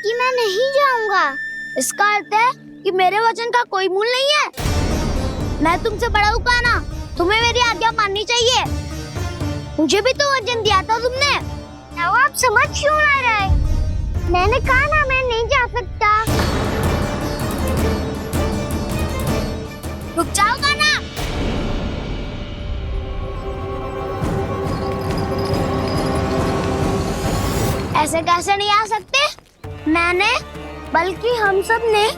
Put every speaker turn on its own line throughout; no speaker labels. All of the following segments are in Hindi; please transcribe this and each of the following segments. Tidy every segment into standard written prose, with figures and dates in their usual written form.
कि मैं नहीं जाऊंगा।
इसका अर्थ है कि मेरे वचन का कोई मूल्य नहीं है। मैं तुमसे बड़ा हूँ कान्हा, तुम्हें मेरी आज्ञा माननी चाहिए। मुझे भी तो वचन दिया था तुमने।
अब आप समझ क्यों आ रहे? मैंने कहा ना मैं नहीं जा सकता।
रुक जाओ कान्हा। ऐसे कैसे नहीं आ सकते? मैंने बल्कि हम सब ने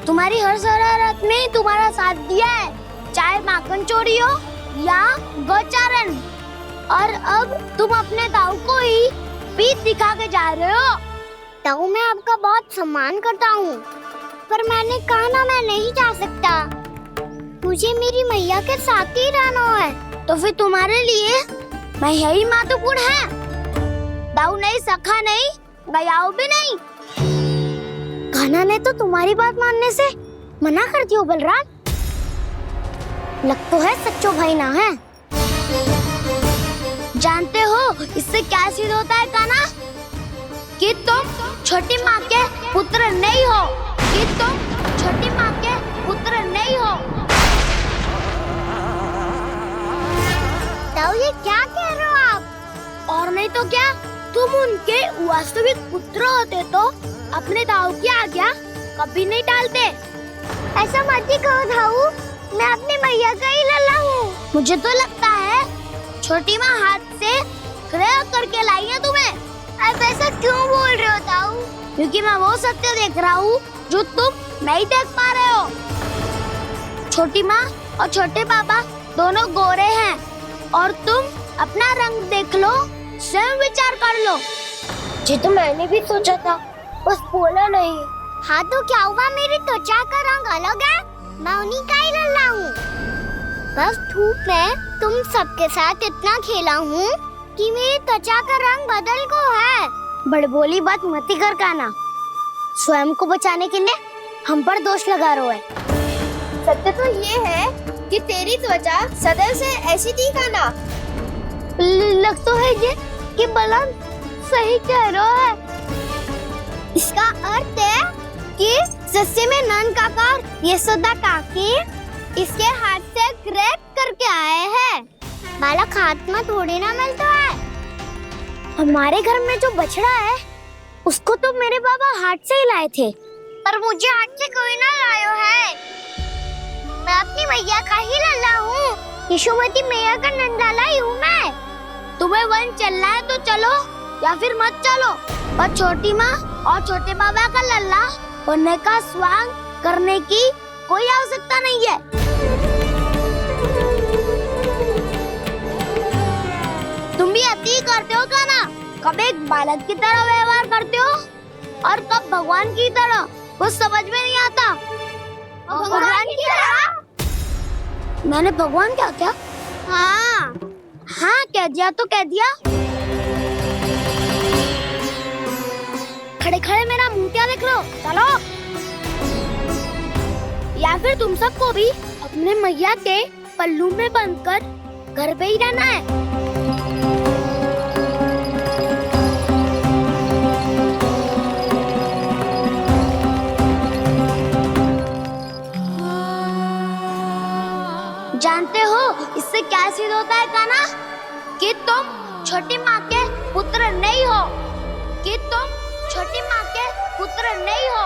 तुम्हारी हर शरारत में तुम्हारा साथ दिया है, चाहे माखन चोरी हो या गौचारण। और अब तुम अपने ताऊ को ही पीठ दिखा के जा रहे हो।
ताऊ मैं आपका बहुत सम्मान करता हूँ, पर मैंने कहा ना मैं नहीं जा सकता। मुझे मेरी मैया के साथ ही रहना है।
तो फिर तुम्हारे लिए मैं यही महत्वपूर्ण है। दाऊ नहीं, सखा नहीं, गयाऊ भी नहीं।
कान्हा ने तो तुम्हारी बात मानने से मना कर दियो बलराम। लग तो है सच्चो भाई ना है।
जानते हो इससे क्या सिद्ध होता है कान्हा? कि तुम छोटी माँ के पुत्र नहीं हो, कि तुम छोटी माँ के पुत्र नहीं हो।
ताऊ ये क्या कह रहे हो आप?
और नहीं तो क्या, तुम उनके वास्तविक पुत्र होते तो अपने दाऊ की आज्ञा कभी नहीं टालते।
ऐसा मत ही कहो ताऊ, मैं अपनी मैया का ही लल्ला हूँ।
मुझे तो लगता है छोटी माँ हाथ से ग्रह करके लाई है तुम्हें।
आप ऐसा क्यों बोल रहे हो ताऊ?
क्योंकि मैं वो सत्य देख रहा हूँ जो तुम नहीं देख पा रहे हो। छोटी माँ और छोटे पापा दोनों गोरे हैं और तुम अपना रंग देख लो, स्वयं विचार कर लो।
जी तो मैंने भी सोचा था, बस बोला नहीं। हाँ तो क्या हुआ, मेरी त्वचा का रंग अलग है, मैं उन्हीं का ही लल्ला हूँ। बस धूप में तुम सबके साथ इतना खेला हूँ कि मेरी त्वचा का रंग बदल को है।
बड़बोली बात मत ही कर कान्हा। स्वयं को बचाने के लिए हम पर दोष लगा रहे है।
सत्य तो ये है कि तेरी त्वचा सदैव से ऐसी थी कान्हा।
लग तो है ये कि बलराम सही कह रहा है।
इसका अर्थ है कि सस्य में नन काका यशोदा काकी इसके हाथ से ग्रेट करके आए हैं। बालक हाथ में थोड़ी ना मिलता है।
हमारे घर में जो बछड़ा है उसको तो मेरे बाबा हाथ से ही लाए थे।
पर मुझे हाथ से कोई ना लायो है। मैं अपनी मैया का ही लल्ला हूँ, यशोमती मैया का नंदाला ही हूँ मैं।
तुम्हें वन चलना है तो चलो या फिर मत चलो, पर छोटी माँ और छोटे बाबा का लल्ला होने का स्वांग करने की कोई आवश्यकता नहीं है। तुम भी अति करते हो कान्हा, कब एक बालक की तरह व्यवहार करते हो और कब भगवान की तरह, कुछ समझ में नहीं आता।
भगवान की तरह?
मैंने भगवान क्या क्या?
हाँ
हाँ कह दिया तो कह दिया। खड़े खड़े मेरा मुंह क्या देख लो, चलो। या फिर तुम सबको भी अपने मैया के पल्लू में बंधकर घर पे ही रहना है। जानते हो इससे क्या सिद्ध होता है कान्हा? कि तुम छोटी माँ के पुत्र नहीं हो, कि तुम छोटी माँ के पुत्र नहीं हो।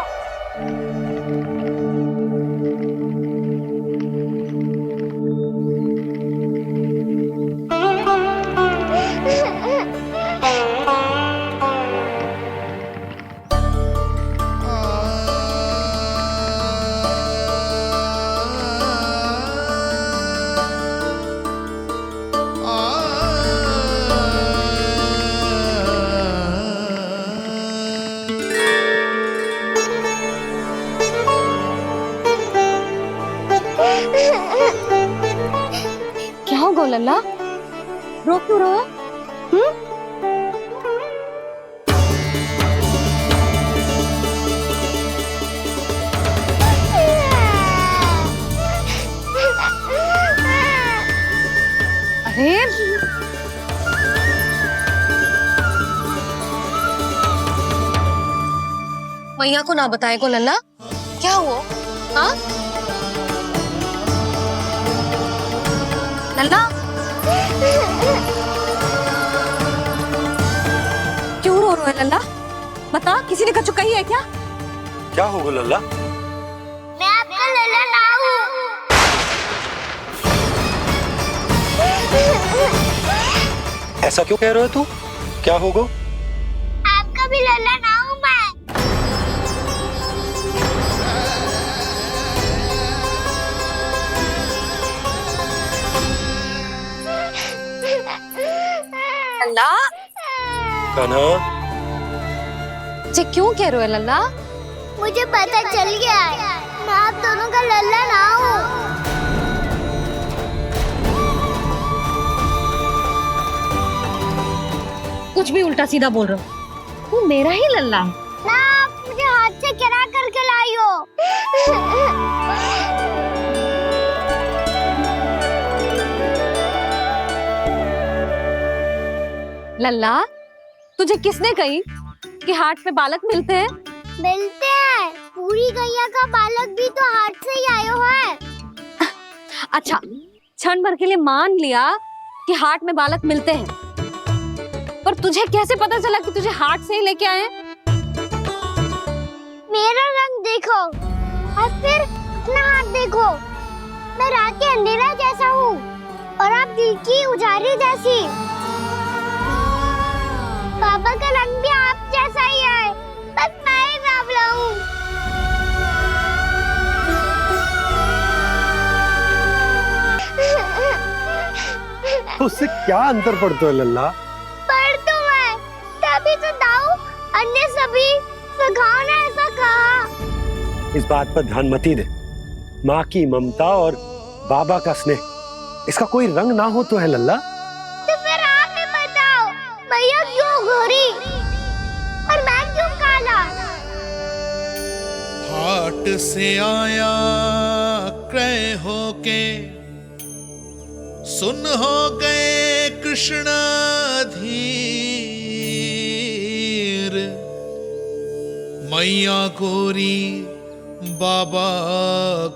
क्या हो लल्ला, रो क्यों रहे हो? अरे
मैया को ना बताए को लल्ला, क्या हुआ? हाँ लल्ला, क्यों रो रहा है लल्ला? बता, किसी ने कछु कही है क्या?
क्या होगा लल्ला?
मैं आपका लल्ला ना हूँ।
ऐसा क्यों कह रहे हो तू? क्या होगा?
आपका भी लल्ला ना हूँ मैं।
लल्ला
कान्हा,
जे क्यों कह रहे हो लल्ला?
मुझे पता चल गया है, मैं आप दोनों का लल्ला ना हूँ।
कुछ भी उल्टा सीधा बोल रहे हो, तू मेरा ही लल्ला है।
ना, आप मुझे हाथ से गिरा करके लाई हो।
लल्ला, तुझे किसने कही कि हाट में बालक मिलते हैं?
मिलते हैं, पूरी गैया का बालक भी तो हाथ से ही आयो है।
अच्छा, क्षण भर के लिए मान लिया कि हाट में बालक मिलते हैं, पर तुझे कैसे पता चला कि तुझे हाट से ही लेके आए?
मेरा रंग देखो और फिर अपना हाथ देखो। मैं रात के अंधेरा जैसा हूँ और आप दिल की उजाली जैसी। पापा का रंग भी आप जैसा ही है, बस मैं ही बावला हूँ।
तो उससे क्या अंतर पड़ता है लल्ला?
पर तो मैं तभी तो दाऊ अन्य सभी सखाओ ने ऐसा कहा।
इस बात पर ध्यान मत ही दे। माँ की ममता और बाबा का स्नेह, इसका कोई रंग ना हो तो है लल्ला?
तो फिर आप ही बताओ, मैया क्यों गोरी और मैं क्यों काला?
हाट से आया क्रय होके, सुन हो गए कृष्ण धीर। मैया गोरी बाबा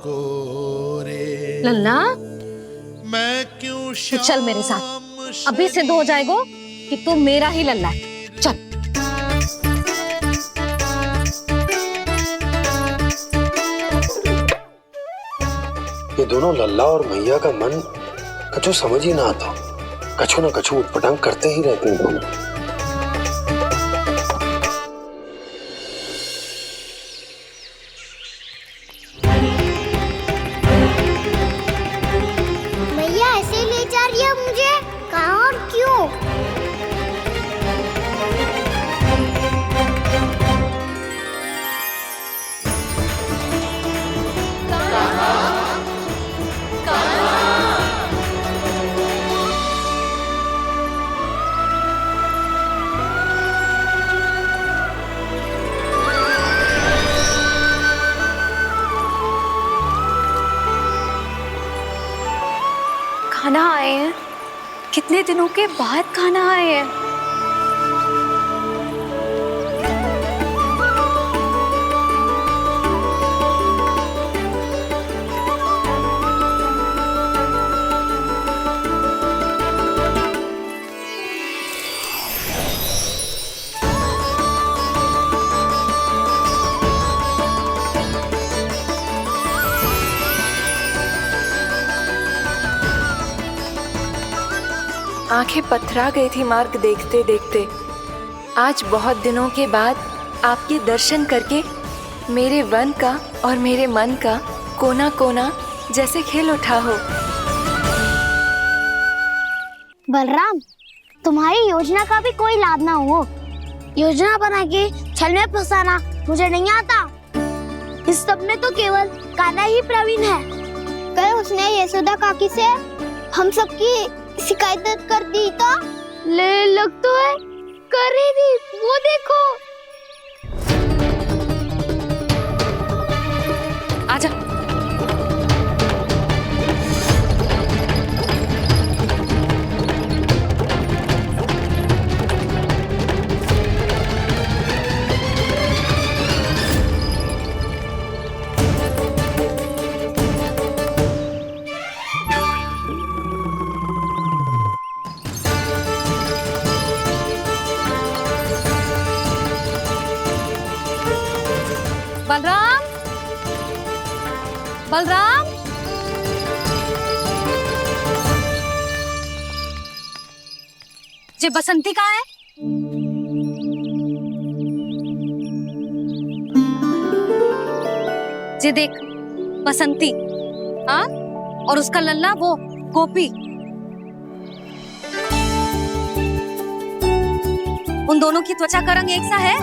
गोरे,
लल्ला,
मैं क्यों
तू चल मेरे साथ, अभी सिद्ध हो जाएगा कि तू मेरा ही लल्ला है। चल।
ये दोनों लल्ला और मैया का मन कछु समझ ही ना आता, कछु ना कछु उटपटांग करते ही रहते हैं दोनों।
मैया ऐसे ले जा रही है मुझे, कहाँ और क्यों?
खाना आए हैं, कितने दिनों के बाद खाना आए हैं।
आंखें पथरा गई थी मार्ग देखते देखते। आज बहुत दिनों के बाद आपके दर्शन करके मेरे वन का और मेरे मन का कोना कोना जैसे खेल उठा हो।
बलराम, तुम्हारी योजना का भी कोई लाभ ना हो। योजना बना के छल में फंसाना मुझे नहीं आता। इस सब में तो केवल कान्हा ही प्रवीण है। कल उसने यशोदा काकी से हम सबकी शिकायत कर दी तो ले लग तो है कर ही दी, वो देखो।
आजा। बलराम, बलराम, ये बसंती कहाँ है? ये देख बसंती, हाँ, और उसका लल्ला वो गोपी। उन दोनों की त्वचा का रंग एक सा है?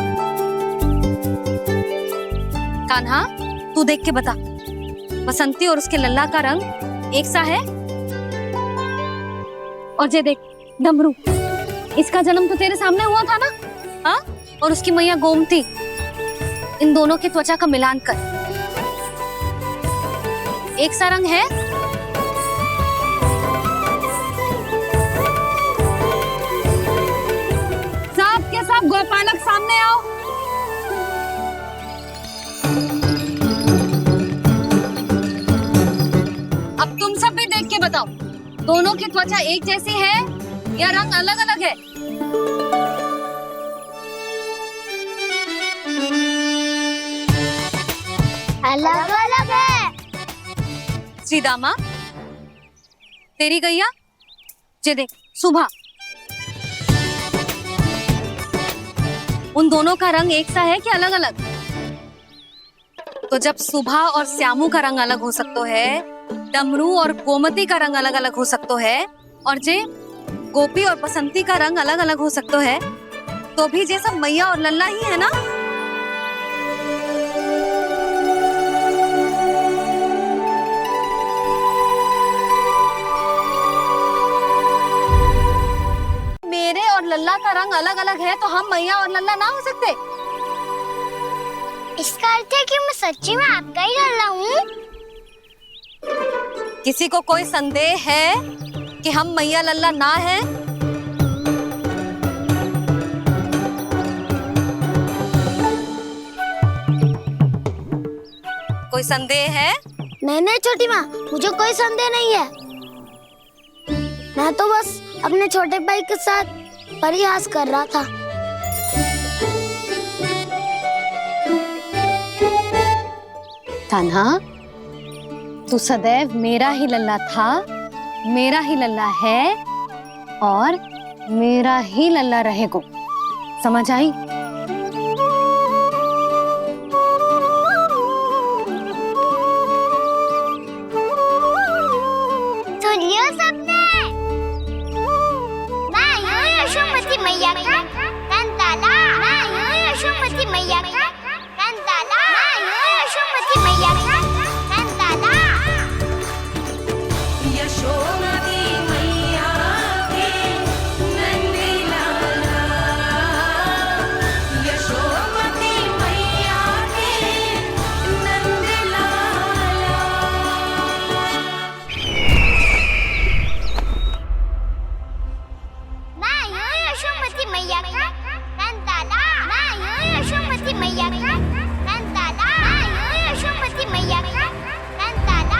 कान्हा, तू देख के बता, बसंती और उसके लल्ला का रंग एक सा है? और ये देख डमरू, इसका जन्म तो तेरे सामने हुआ था ना, हाँ? और उसकी मैया गोमती, इन दोनों की त्वचा का मिलान कर एक सा रंग है? सब के सब गोपालक सामने आओ। अब तुम सब भी देख के बताओ, दोनों की त्वचा एक जैसी है या रंग अलग अलग है?
अलग अलग है।
श्रीदामा, तेरी गैया, ये देख सुबह, उन दोनों का रंग एक सा है कि अलग अलग? तो जब सुबह और श्यामू का रंग अलग हो सकता है, डमरू और गोमती का रंग अलग अलग हो सकता है, और जे गोपी और बसंती का रंग अलग अलग हो सकता है, तो भी ये सब मैया और लल्ला ही है ना? मेरे और लल्ला का रंग अलग अलग है, तो हम मैया और लल्ला ना हो सकते?
इसका अर्थ है कि मैं सच्ची में आपका ही लल्ला हूँ?
किसी को कोई संदेह है कि हम मैया लल्ला ना है? कोई संदेह है?
नहीं नहीं छोटी माँ, मुझे कोई संदेह नहीं है। मैं तो बस अपने छोटे भाई के साथ परिहास कर रहा था।
कान्हा, तू सदैव मेरा ही लल्ला था, मेरा ही लल्ला है और मेरा ही लल्ला रहेगा, समझ आई?
सुनियो सबने, मैं हूँ यशोमती मैया का कंताला, मैं हूँ यशोमती मैया का कंताला, मैं हूँ यशोमती मैया का कंताला।
यशोमती मैया के नंदी लाला, यशोमती मैया के नंदी लाला।
मैं हूँ यशोमती मैया का कंताला, मैं हूँ यशोमती मैया का कंताला, मैं हूँ यशोमती मैया का कंताला।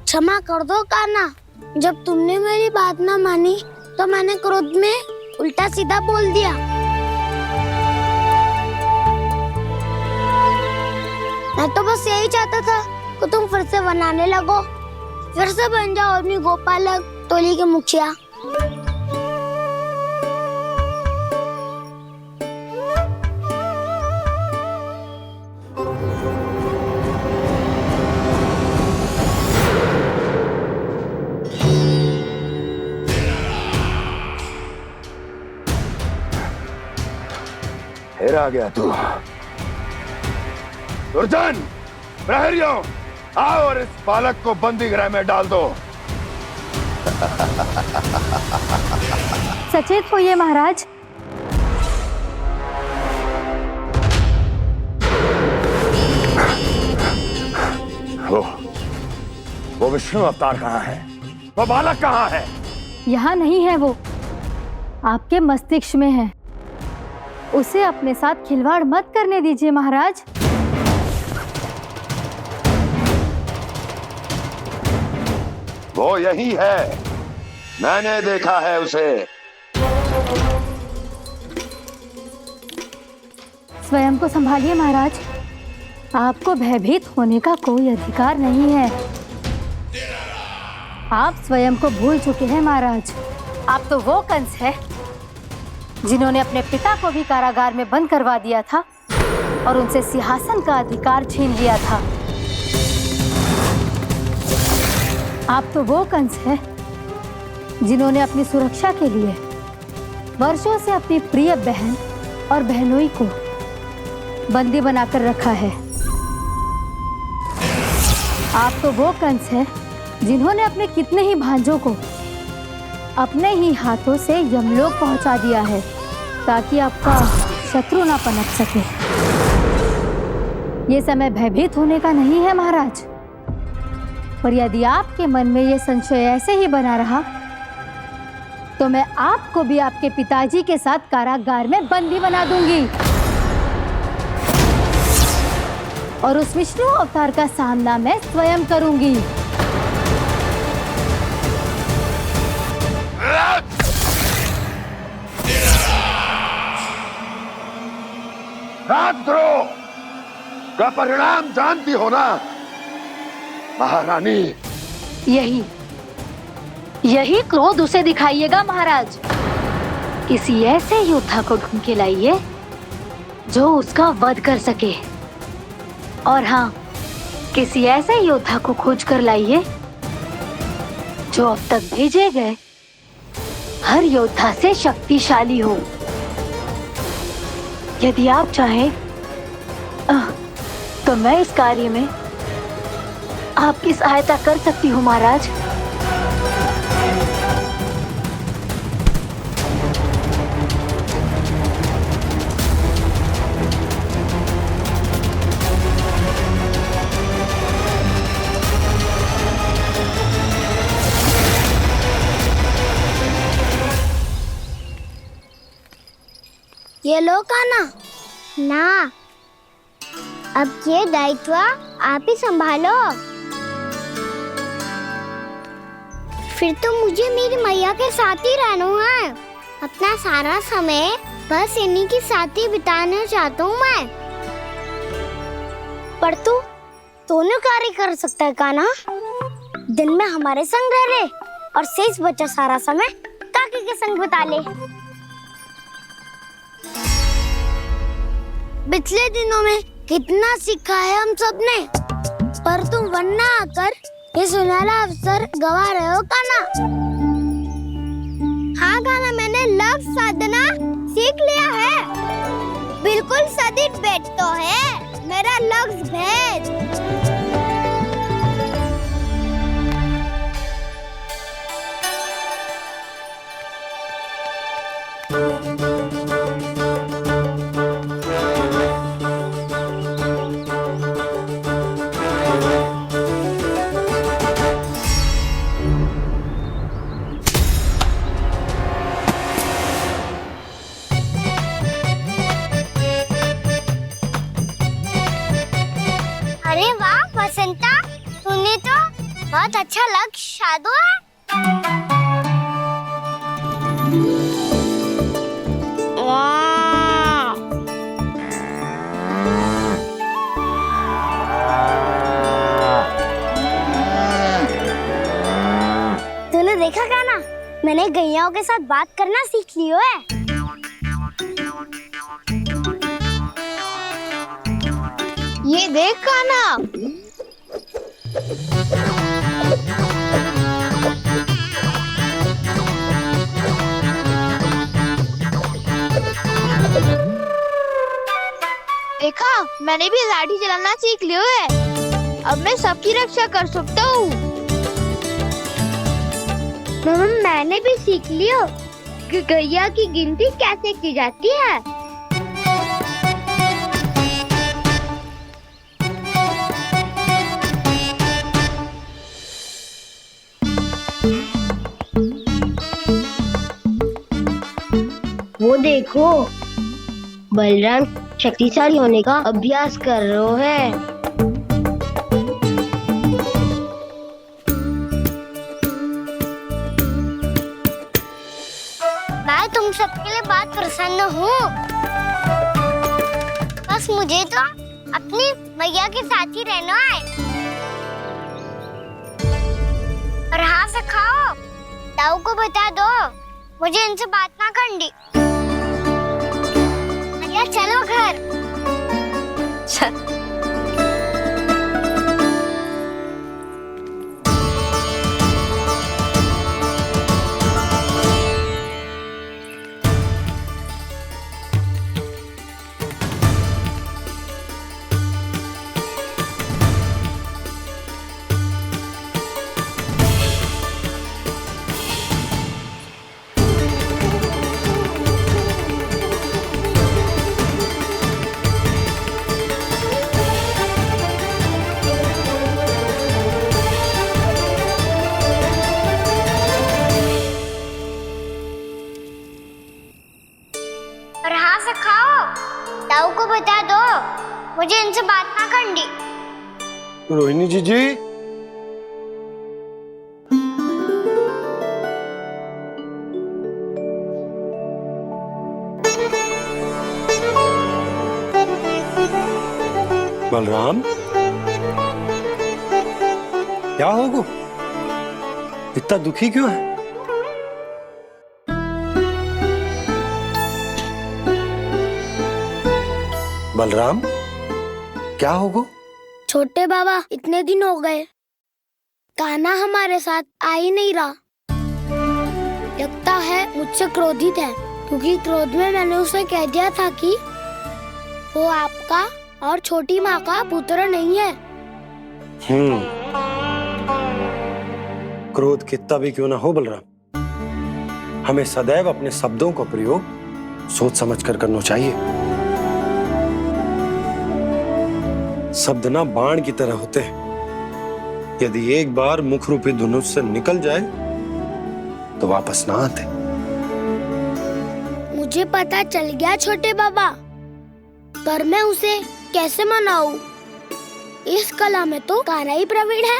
क्षमा कर दो कान्हा, जब तुमने मेरी बात ना मानी तो मैंने क्रोध में उल्टा सीधा बोल दिया। मैं तो बस यही चाहता था कि तुम फिर से बनाने लगो, फिर से बन जाओ अपनी गोपालक टोली के मुखिया।
फिर आ गया तू। दुर्जन, प्रहरियों, आओ और इस बालक को बंदी गृह में डाल दो।
सचेत होइए महाराज।
वो विष्णु अवतार कहाँ है? वो बालक कहाँ है?
यहाँ नहीं है वो, आपके मस्तिष्क में है।
उसे अपने साथ खिलवाड़ मत करने दीजिए महाराज।
वो यही है, मैंने देखा है उसे।
स्वयं को संभालिए महाराज, आपको भयभीत होने का कोई अधिकार नहीं है। आप स्वयं को भूल चुके हैं महाराज। आप तो वो कंस है जिन्होंने अपने पिता को भी कारागार में बंद करवा दिया था और उनसे सिंहासन का अधिकार छीन लिया था। आप तो वो कंस है जिन्होंने अपनी सुरक्षा के लिए वर्षों से अपनी प्रिय बहन और बहनोई को बंदी बनाकर रखा है। आप तो वो कंस है जिन्होंने अपने कितने ही भांजों को अपने ही हाथों से यमलोक पहुंचा दिया है ताकि आपका शत्रु ना पनप सके। ये समय भयभीत होने का नहीं है महाराज, पर यदि आपके मन में ये संशय ऐसे ही बना रहा तो मैं आपको भी आपके पिताजी के साथ कारागार में बंदी बना दूंगी और उस विष्णु अवतार का सामना मैं स्वयं करूंगी।
राजद्रोह का परिणाम जानती हो ना महारानी?
यही क्रोध उसे दिखाइएगा महाराज। किसी ऐसे योद्धा को ढूंढ के लाइए जो उसका वध कर सके, और हाँ, किसी ऐसे योद्धा को खोज कर लाइए जो अब तक भेजे गए हर योद्धा से शक्तिशाली हो। यदि आप चाहें तो मैं इस कार्य में आपकी सहायता कर सकती हूँ महाराज।
ये लो कान्हा। ना, अब ये दायित्व आप ही संभालो। फिर तो मुझे मेरी मैया के साथ ही रहना है। अपना सारा समय बस इन्हीं के साथ ही बिताना चाहता हूँ मैं। पर तू दोनों कार्य कर सकता है कान्हा। दिन में हमारे संग रह ले और शेष बचा सारा समय काकी के संग बिता ले। पिछले दिनों में कितना सीखा है हम सब ने, पर तुम वरना आकर ये सुनहरा अवसर गवा रहे हो कान्हा। हाँ कान्हा, मैंने लक्ष्य साधना सीख लिया है। बिल्कुल सदित भेद तो है मेरा लक्ष्य भेद। अरे वाह बसंता, तूने तो बहुत अच्छा लक्ष्य साधा है। वाह, तूने देखा कान्हा, मैंने गैयाओं के साथ बात करना सीख लियो है।
ये देख कान्हा, देखा मैंने भी लाठी चलाना सीख लियो है। अब मैं सबकी रक्षा कर सकता हूँ।
मैंने भी सीख लियो कि गैया की गिनती कैसे की जाती है। वो देखो, बलराम शक्तिशाली होने का अभ्यास कर रहे हैं। मैं तुम सबके लिए बहुत प्रसन्न हूँ। बस मुझे तो अपनी मैया के साथ ही रहना है। और हाँ से खाओ, ताऊ को बता दो मुझे इनसे बात ना करनी। मैया चलो घर।
चल।
और हाँ से खाओ, ताऊ को बता दो मुझे इनसे बात ना करनी।
रोहिणी जी बलराम, क्या होगा? इतना दुखी क्यों है? बलराम, क्या होगा?
छोटे बाबा, इतने दिन हो गए कान्हा हमारे साथ आ ही नहीं रहा। लगता है मुझसे क्रोधित है, क्योंकि क्रोध में मैंने उसे कह दिया था कि वो आपका और छोटी माँ का पुत्र नहीं है।
क्रोध कितना भी क्यों ना हो बलराम, हमें सदैव अपने शब्दों का प्रयोग सोच समझ कर करना चाहिए। शब्द ना बाण की तरह होते हैं, यदि एक बार मुख रूपी धनुष से निकल जाए तो वापस ना आते।
मुझे पता चल गया छोटे बाबा, पर मैं उसे कैसे मनाऊं? इस कला में तो कान्हा ही प्रवीण है।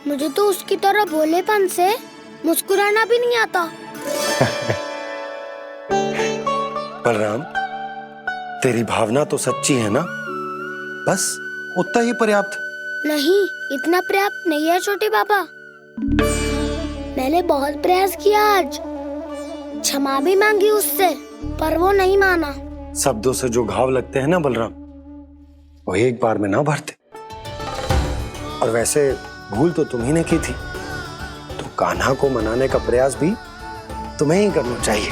मुझे तो उसकी तरह भोलेपन से मुस्कुराना भी नहीं आता।
बलराम, तेरी भावना तो सच्ची है ना, बस उतना ही पर्याप्त।
नहीं, इतना पर्याप्त नहीं है छोटे बाबा। मैंने बहुत प्रयास किया आज, क्षमा भी मांगी उससे, पर वो नहीं माना।
शब्दों से जो घाव लगते हैं ना बलराम, वो एक बार में ना भरते। और वैसे भूल तो तुम्ही ने की थी, तो कान्हा को मनाने का प्रयास भी तुम्हें ही करना चाहिए।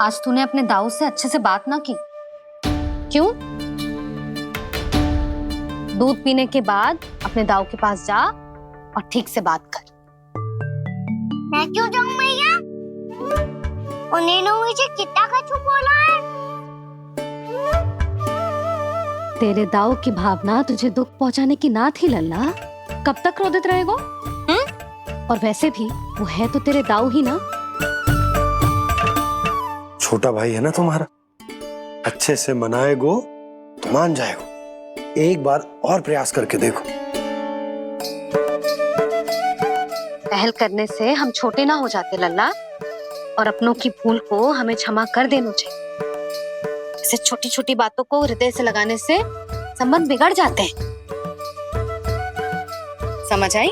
आज तूने अपने दाऊ से अच्छे से बात ना की, क्यों? दूध पीने के बाद अपने दाऊ के पास जा और ठीक से बात कर।
मैं क्यों जाऊं मैया? उन्होंने मुझे कितना कछु बोला है।
तेरे दाऊ की भावना तुझे दुख पहुंचाने की ना थी लल्ला। कब तक क्रोधित रहेगो? और वैसे भी वो है तो तेरे दाऊ ही ना।
छोटा भाई है ना तुम्हारा, अच्छे से मनाएगो तो मान जाएगो। एक बार और प्रयास करके देखो।
पहल करने से हम छोटे ना हो जाते लल्ला, और अपनों की भूल को हमें क्षमा कर देना चाहिए। ऐसे छोटी छोटी बातों को हृदय से लगाने से संबंध बिगड़ जाते हैं। समझ आई?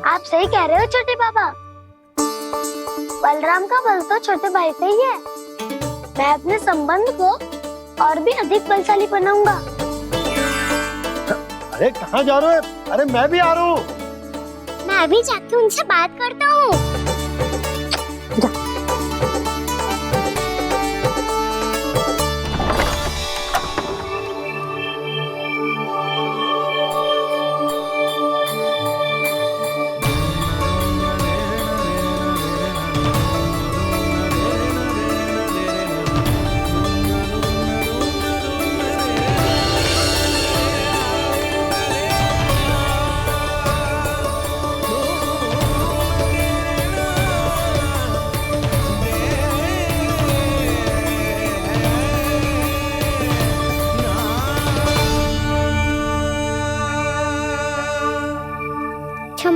आप सही कह रहे हो छोटे बाबा। बलराम का बल तो छोटे भाई से ही है। मैं अपने संबंध को और भी अधिक बलशाली बनाऊंगा।
अरे कहाँ जा रहे हो? अरे मैं भी आ रहा हूँ।
मैं अभी जाके उनसे बात करता हूँ।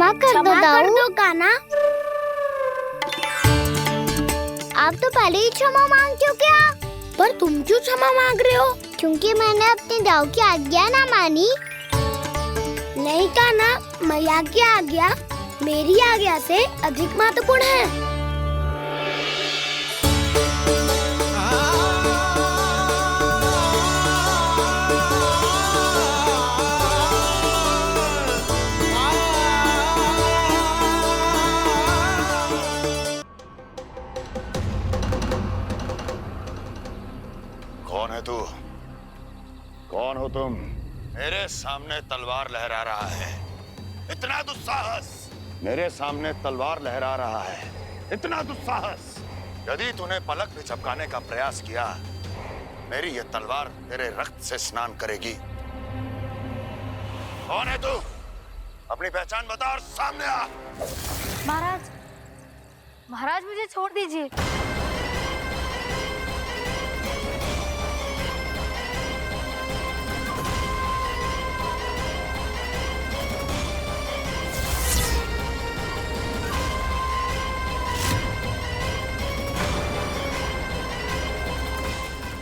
क्षमा कर दो कान्हा। आप तो पहले ही क्षमा मांगते हो क्या? पर तुम क्यों क्षमा मांग रहे हो? क्योंकि मैंने अपने दाऊ की आज्ञा ना मानी। नहीं कान्हा, मैया की आज्ञा मेरी आज्ञा से अधिक महत्वपूर्ण है।
कौन है तू? कौन हो तुम? मेरे सामने तलवार लहरा रहा है, इतना दुस्साहस! मेरे सामने तलवार लहरा रहा है, इतना दुस्साहस! यदि तूने पलक भी झपकाने का प्रयास किया, मेरी ये तलवार तेरे रक्त से स्नान करेगी। कौन है तू? अपनी पहचान बता और सामने आ।
महाराज, महाराज मुझे छोड़ दीजिए।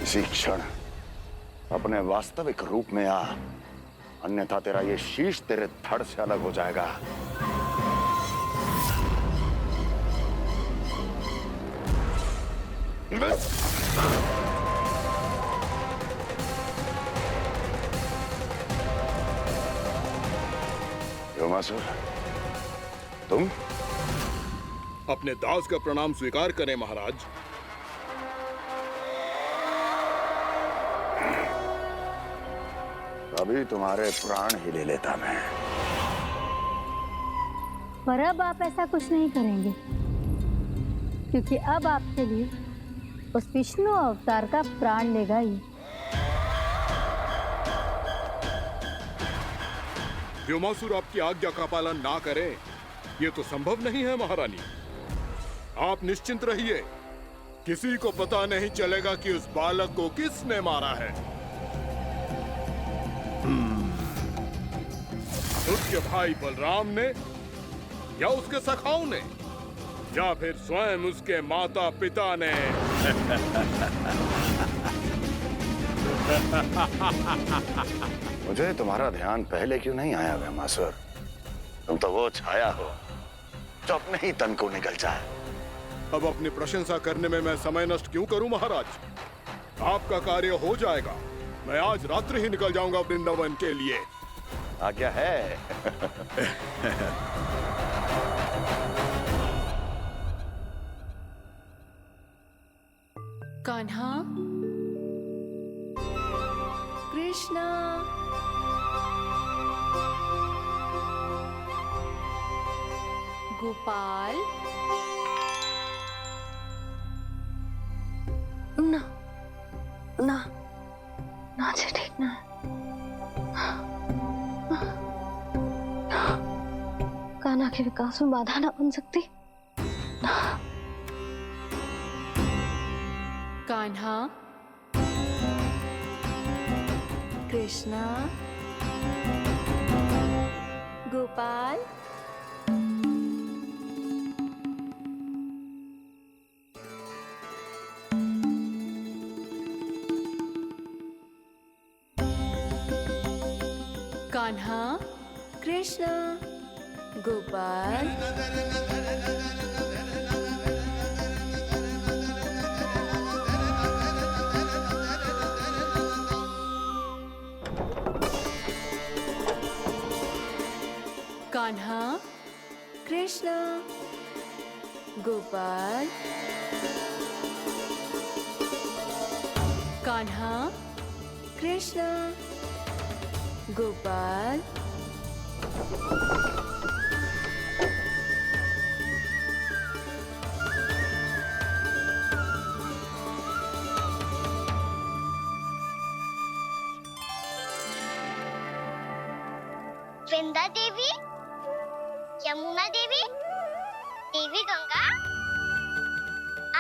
इसी क्षण अपने वास्तविक रूप में आ, अन्यथा तेरा ये शीश तेरे धड़ से अलग हो जाएगा। योमासुर, तुम?
अपने दास का प्रणाम स्वीकार करें महाराज।
अभी तुम्हारे प्राण ही ले लेता मैं।
पर अब आप ऐसा कुछ नहीं करेंगे, क्योंकि अब आपके लिए उस विष्णु अवतार का प्राण लेगा ही।
व्योमासुर आपकी आज्ञा का पालन ना करे, ये तो संभव नहीं है महारानी। आप निश्चिंत रहिए, किसी को पता नहीं चलेगा कि उस बालक को किसने मारा है। उसके भाई बलराम ने, या उसके सखाओं ने, या फिर स्वयं उसके माता पिता ने।
मुझे तुम्हारा ध्यान पहले क्यों नहीं आया व्योमासुर? तुम तो वो छाया हो जो अपने ही तन को निकल जाए।
अब अपनी प्रशंसा करने में मैं समय नष्ट क्यों करूं महाराज? आपका कार्य हो जाएगा। मैं आज रात्रि ही निकल जाऊंगा वृंदावन के लिए।
आज्ञा है।
कान्हा, कृष्णा, गोपाल।
ना ना ना, अच्छा ठीक ना। कान्हा के विकास में बाधा ना बन सकती।
कान्हा, कृष्णा, गोपाल। कान्हा, कृष्णा, गोपाल। कान्हा, कृष्णा, गोपाल। कान्हा, कृष्णा, गोपाल।
वृंदा देवी, यमुना देवी, देवी गंगा,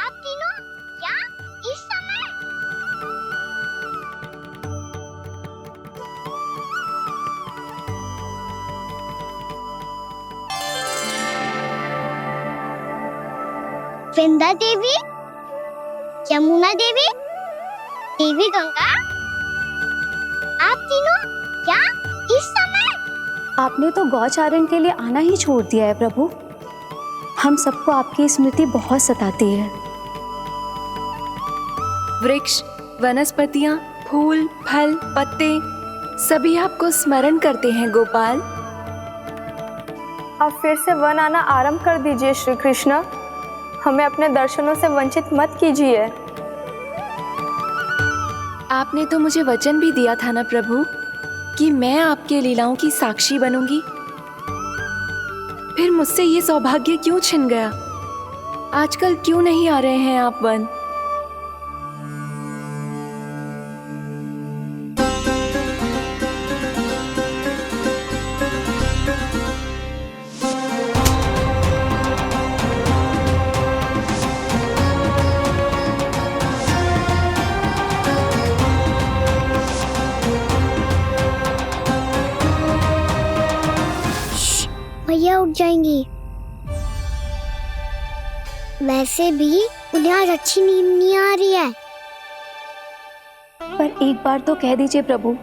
आप तीनों यहाँ इस समय? विंध्या देवी, यमुना देवी, देवी गंगा, आप तीनों क्या इस समय?
आपने तो गौचारण के लिए आना ही छोड़ दिया है प्रभु। हम सबको आपकी स्मृति बहुत सताती है।
वृक्ष, वनस्पतियाँ, फूल, फल, पत्ते सभी आपको स्मरण करते हैं गोपाल।
अब फिर से वन आना आरंभ कर दीजिए श्री कृष्ण। हमें अपने दर्शनों से वंचित मत कीजिए।
आपने तो मुझे वचन भी दिया था ना प्रभु कि मैं आपके लीलाओं की साक्षी बनूंगी। फिर मुझसे ये सौभाग्य क्यों छिन गया? आजकल क्यों नहीं आ रहे हैं आप वन?
भैया उठ जाएंगी। वैसे भी उन्हें आज अच्छी नींद नहीं आ रही है।
पर एक बार तो कह दीजिए प्रभु,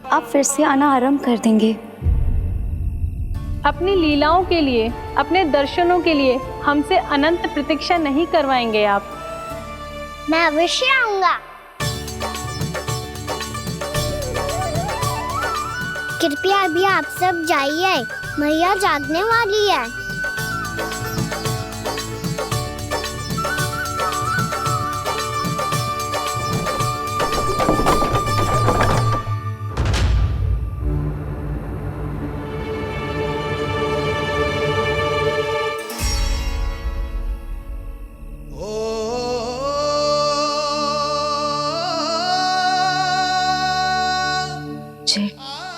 आप फिर से आना आरंभ कर देंगे।
अपनी लीलाओं के लिए, अपने दर्शनों के लिए हमसे अनंत प्रतीक्षा नहीं करवाएंगे आप?
मैं अवश्य आऊंगा। कृपया अभी आप सब जाइए, मैया जागने वाली है।
जे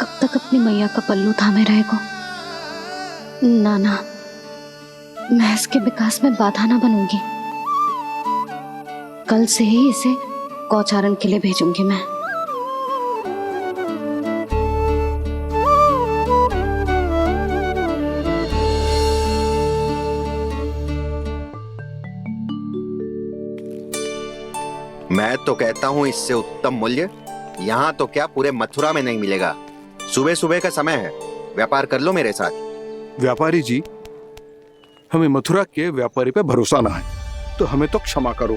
कब तक अपनी मैया का पल्लू थामे रहेगा? ना ना, मैं इसके विकास में बाधा ना बनूंगी। कल से ही इसे गौचारण के लिए भेजूंगी मैं।
मैं तो कहता हूँ इससे उत्तम मूल्य यहाँ तो क्या पूरे मथुरा में नहीं मिलेगा। सुबह सुबह का समय है, व्यापार कर लो मेरे साथ।
व्यापारी जी, हमें मथुरा के व्यापारी पे भरोसा ना है, तो हमें तो क्षमा करो।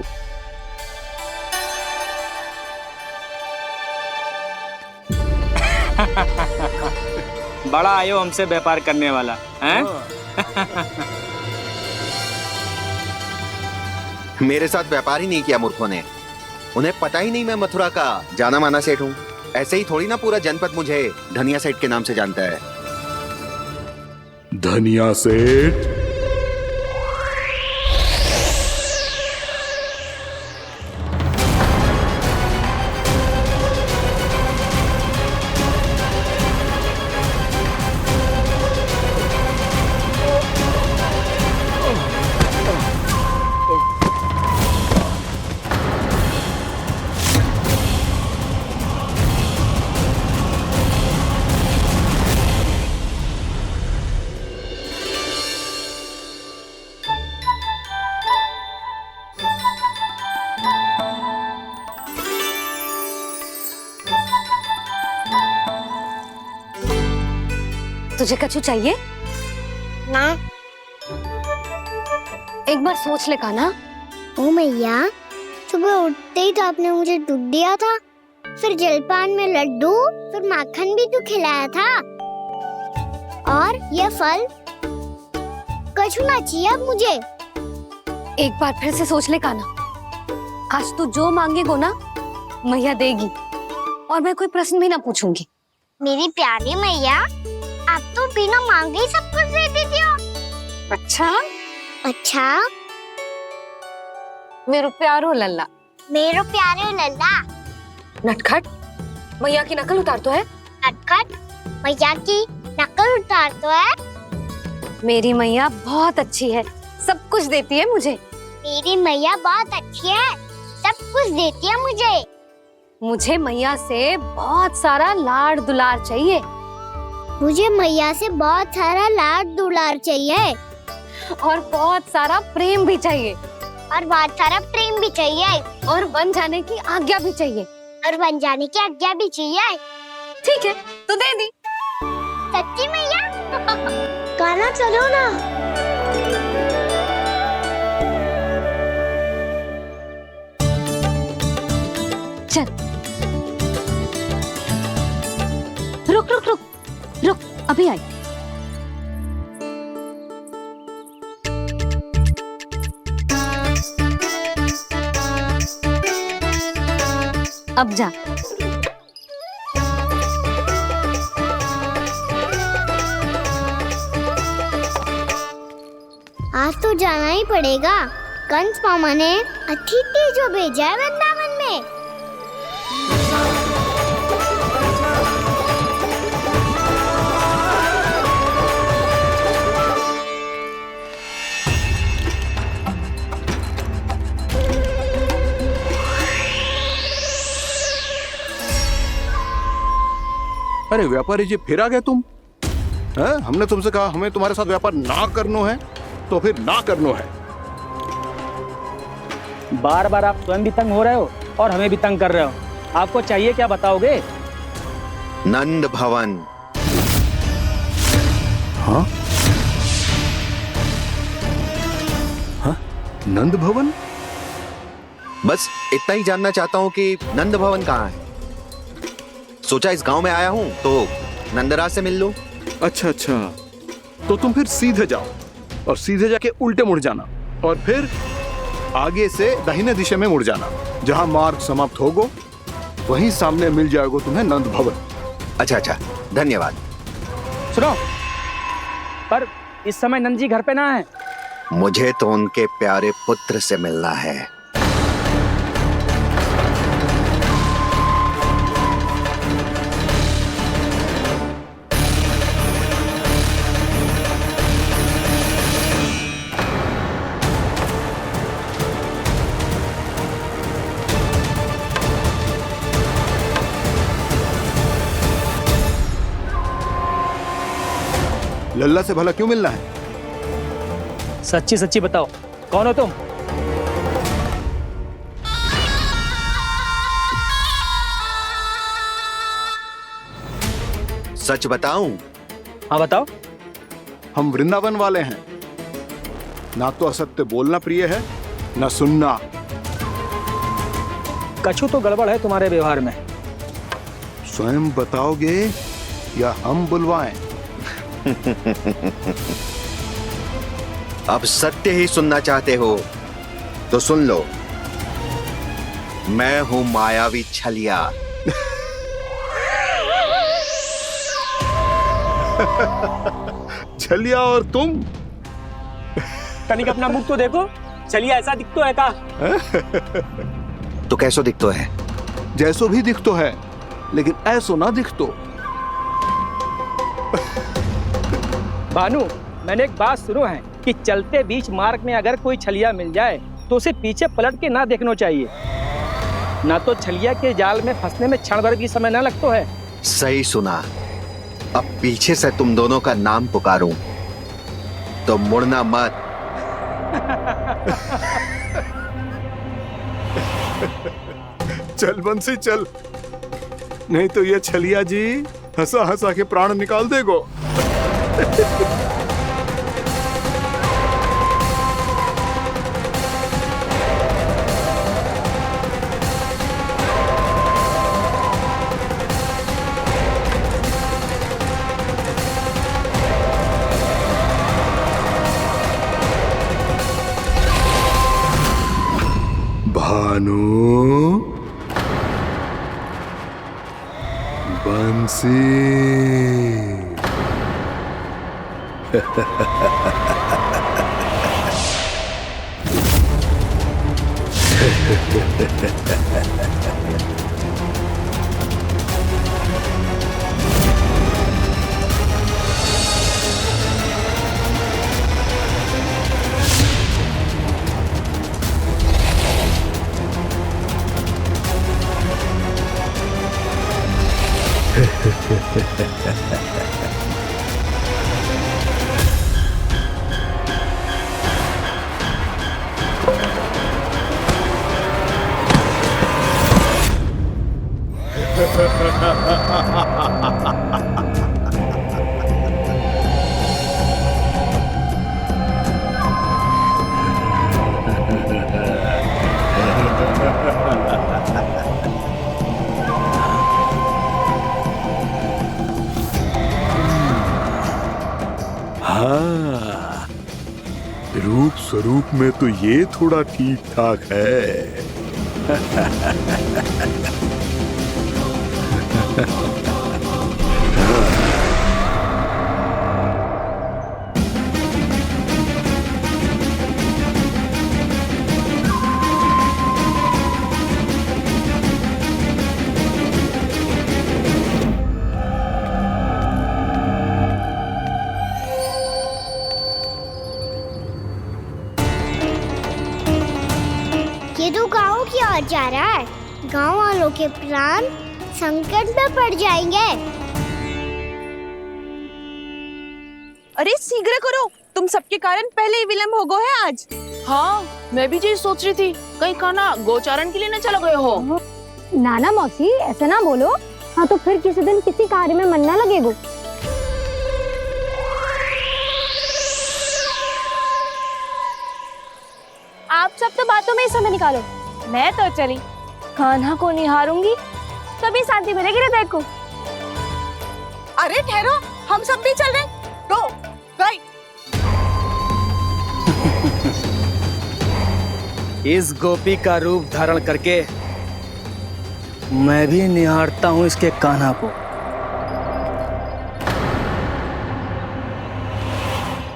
बड़ा आयो हमसे व्यापार करने वाला हैं?
मेरे साथ व्यापार ही नहीं किया मूर्खों ने। उन्हें पता ही नहीं मैं मथुरा का जाना माना सेठ हूँ। ऐसे ही थोड़ी ना पूरा जनपद मुझे धनिया सेठ के नाम से जानता है।
धनिया सेठ?
तुझे कछु चाहिए?
ना।
एक बार सोच ले कान्हा।
ओ मैया, सुबह उठते ही तो आपने मुझे दूध दिया था, फिर जलपान में लड्डू, फिर माखन भी तो खिलाया था, और ये फल कछु ना चाहिए अब मुझे।
एक बार फिर से सोच ले कान्हा। आज तू जो मांगेगो ना मैया देगी, और मैं कोई प्रश्न भी ना पूछूंगी।
मेरी प्यारी मैया, आप तो बिना मांगे ही सब कुछ दे देती हो।
अच्छा
अच्छा,
मेरो प्यारो लल्ला।
मेरो प्यारे लल्ला।
नटखट, मैया की नकल उतार तो है।
नटखट, मैया की नकल उतार तो है।
मेरी मैया बहुत अच्छी है, सब कुछ देती है मुझे।
मेरी मैया बहुत अच्छी है, सब कुछ देती है मुझे।
मुझे मैया से बहुत सारा लाड़ दुलार चाहिए।
मुझे मैया से बहुत सारा लाड दुलार चाहिए।
और बहुत सारा प्रेम भी चाहिए।
और बहुत सारा प्रेम भी चाहिए।
और बन जाने की आज्ञा भी चाहिए।
और बन जाने की आज्ञा भी चाहिए।
ठीक है, तो दे दी।
सच्ची मैया? गाना चलो ना।
चल, रुक रुक रुक रुक, अभी आई। अब जा।
आज तो जाना ही पड़ेगा। कंस मामा ने अतिथि जो भेजा है वृंदावन में।
अरे व्यापारी जी, फिर आ गए तुम? हैं? हमने तुमसे कहा हमें तुम्हारे साथ व्यापार ना करनो है, तो फिर ना करनो है।
बार बार आप स्वयं भी तंग हो रहे हो और हमें भी तंग कर रहे हो। आपको चाहिए क्या, बताओगे?
नंद भवन।
हाँ? हाँ? नंद भवन?
बस इतना ही जानना चाहता हूँ कि नंद भवन कहाँ है। सोचा इस गांव में आया हूँ तो नंदराज से मिल लूं।
अच्छा अच्छा, तो तुम फिर सीधे जाओ और सीधे जाके उल्टे मुड़ जाना और फिर आगे से दाहिने दिशा में मुड़ जाना। जहां मार्ग समाप्त होगो वहीं सामने मिल जाएगा तुम्हें नंद भवन।
अच्छा अच्छा, धन्यवाद।
सुनो, पर इस समय नंद जी घर पे ना है।
मुझे तो उनके प्यारे पुत्र से मिलना है।
लल्ला से भला क्यों मिलना है?
सच्ची सच्ची बताओ, कौन हो तुम?
सच बताऊं?
हाँ बताओ।
हम वृंदावन वाले हैं। ना तो असत्य बोलना प्रिय है, ना सुनना।
कछु तो गड़बड़ है तुम्हारे व्यवहार में।
स्वयं बताओगे या हम बुलवाएं?
अब सत्य ही सुनना चाहते हो तो सुन लो। मैं हूं मायावी छलिया।
छलिया और तुम?
कनिक अपना मुख तो देखो, छलिया ऐसा दिखतो है का?
तो कैसो दिखतो है?
जैसो भी दिखतो है, लेकिन ऐसो ना दिखतो।
भानु, मैंने एक बात सुनो है कि चलते बीच मार्ग में अगर कोई छलिया मिल जाए तो उसे पीछे पलट के ना देखना चाहिए। ना तो छलिया के जाल में फंसने में क्षण भर भी समय ना लगता है।
सही सुना। अब पीछे से तुम दोनों का नाम पुकारूं तो मुड़ना मत।
चल बंसी चल, नहीं तो ये छलिया जी हंसा हंसा के प्राण निकाल देगो। भानु, बंसी। हाँ, रूप स्वरूप में तो ये थोड़ा ठीक ठाक है।
ये तो गाँव की ओर जा रहा है। गाँव वालों के प्राण संकट में पड़ जाएंगे।
अरे शीघ्र करो, तुम सबके कारण पहले ही विलंब हो गया है आज। हाँ, मैं भी यही सोच रही थी, कहीं कान्हा गोचारण के लिए न चला गए हो।
नाना मौसी ऐसे ना बोलो। हाँ तो फिर किसी दिन किसी कार्य में मन ना लगेगा। आप सब तो बातों में ही समय निकालो। मैं तो चली कान्हा को निहारूंगी, तभी शांति मिलेगी हृदय को।
अरे ठहरो, हम सब भी चल रहे। तो गई।
इस गोपी का रूप धारण करके मैं भी निहारता हूँ इसके कान्हा को।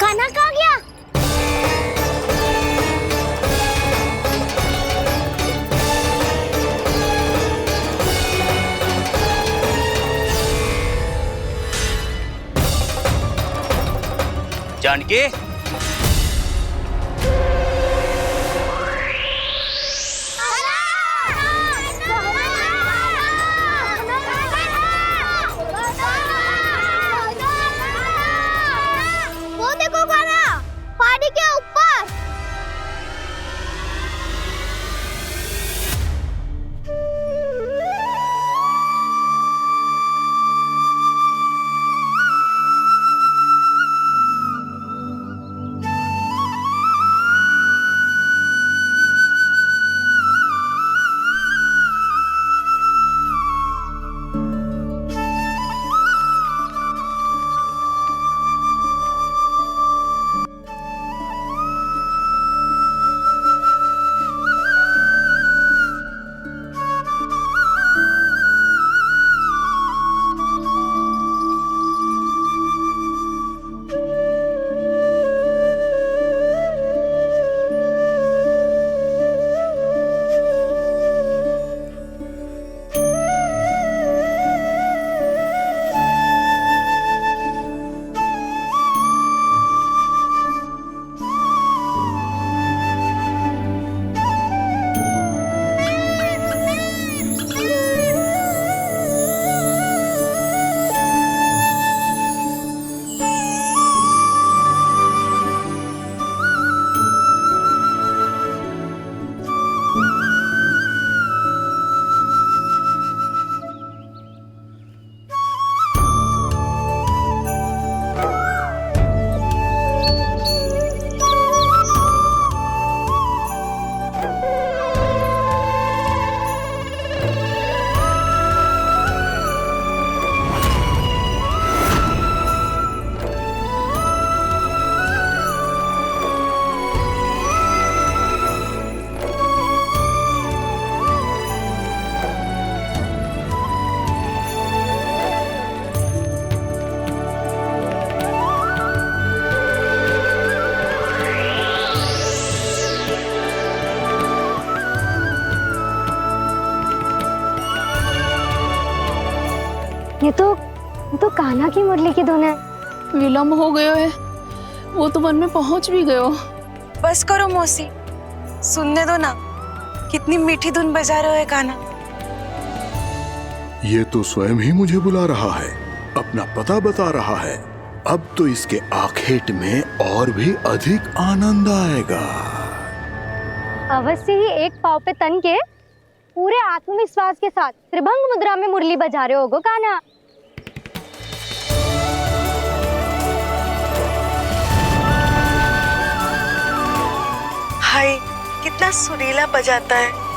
कान्हा कहाँ गया?
जानकी,
वो देखो कान्हा, पहाड़ी के ऊपर।
ये तो कान्हा की मुरली की धुन है।
विलंब हो गयो है, वो तो वन में पहुंच भी गयो। बस करो मौसी, सुनने दो ना, कितनी मीठी धुन बजा रहे हो कान्हा।
ये तो स्वयं ही मुझे बुला रहा है, अपना पता बता रहा है। अब तो इसके आखेट में और भी अधिक आनंद आएगा।
अवश्य ही एक पाव पे तन के पूरे आत्मविश्वास के साथ त्रिभंग मुद्रा में मुरली बजा रहे होगो कान्हा।
हाय, कितना सुरीला बजाता है।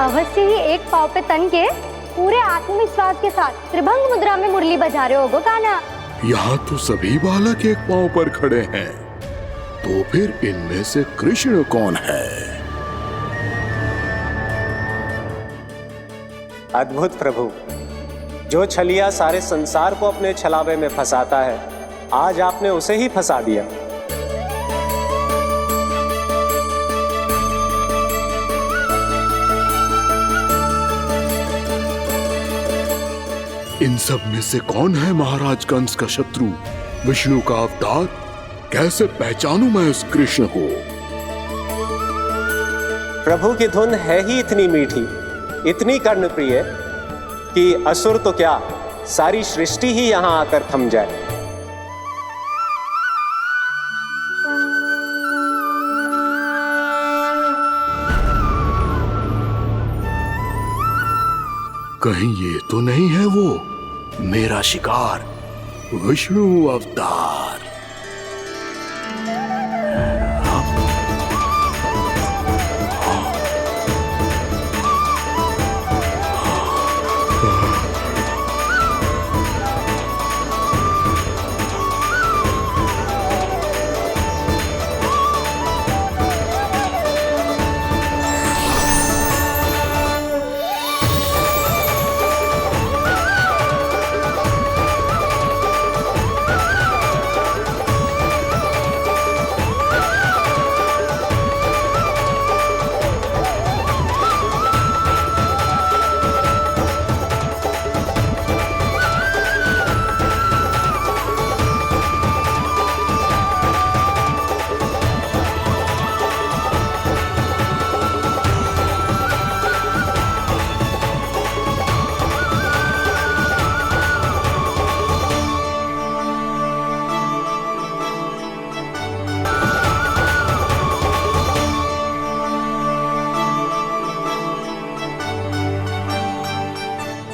अवश्य ही एक पाँव पे तन के पूरे आत्मविश्वास के साथ त्रिभंग मुद्रा में मुरली बजा रहे होगो कान्हा।
यहाँ तो सभी बालक एक पांव पर खड़े हैं, तो फिर इनमें से कृष्ण कौन है?
अद्भुत प्रभु, जो छलिया सारे संसार को अपने छलावे में फंसाता है, आज आपने उसे ही फंसा दिया।
इन सब में से कौन है महाराज कंस का शत्रु, विष्णु का अवतार? कैसे पहचानूं मैं उस कृष्ण को?
प्रभु की धुन है ही इतनी मीठी, इतनी कर्णप्रिय कि असुर तो क्या, सारी सृष्टि ही यहाँ आकर थम जाए।
कहीं ये तो नहीं है वो मेरा शिकार, विष्णु अवतार?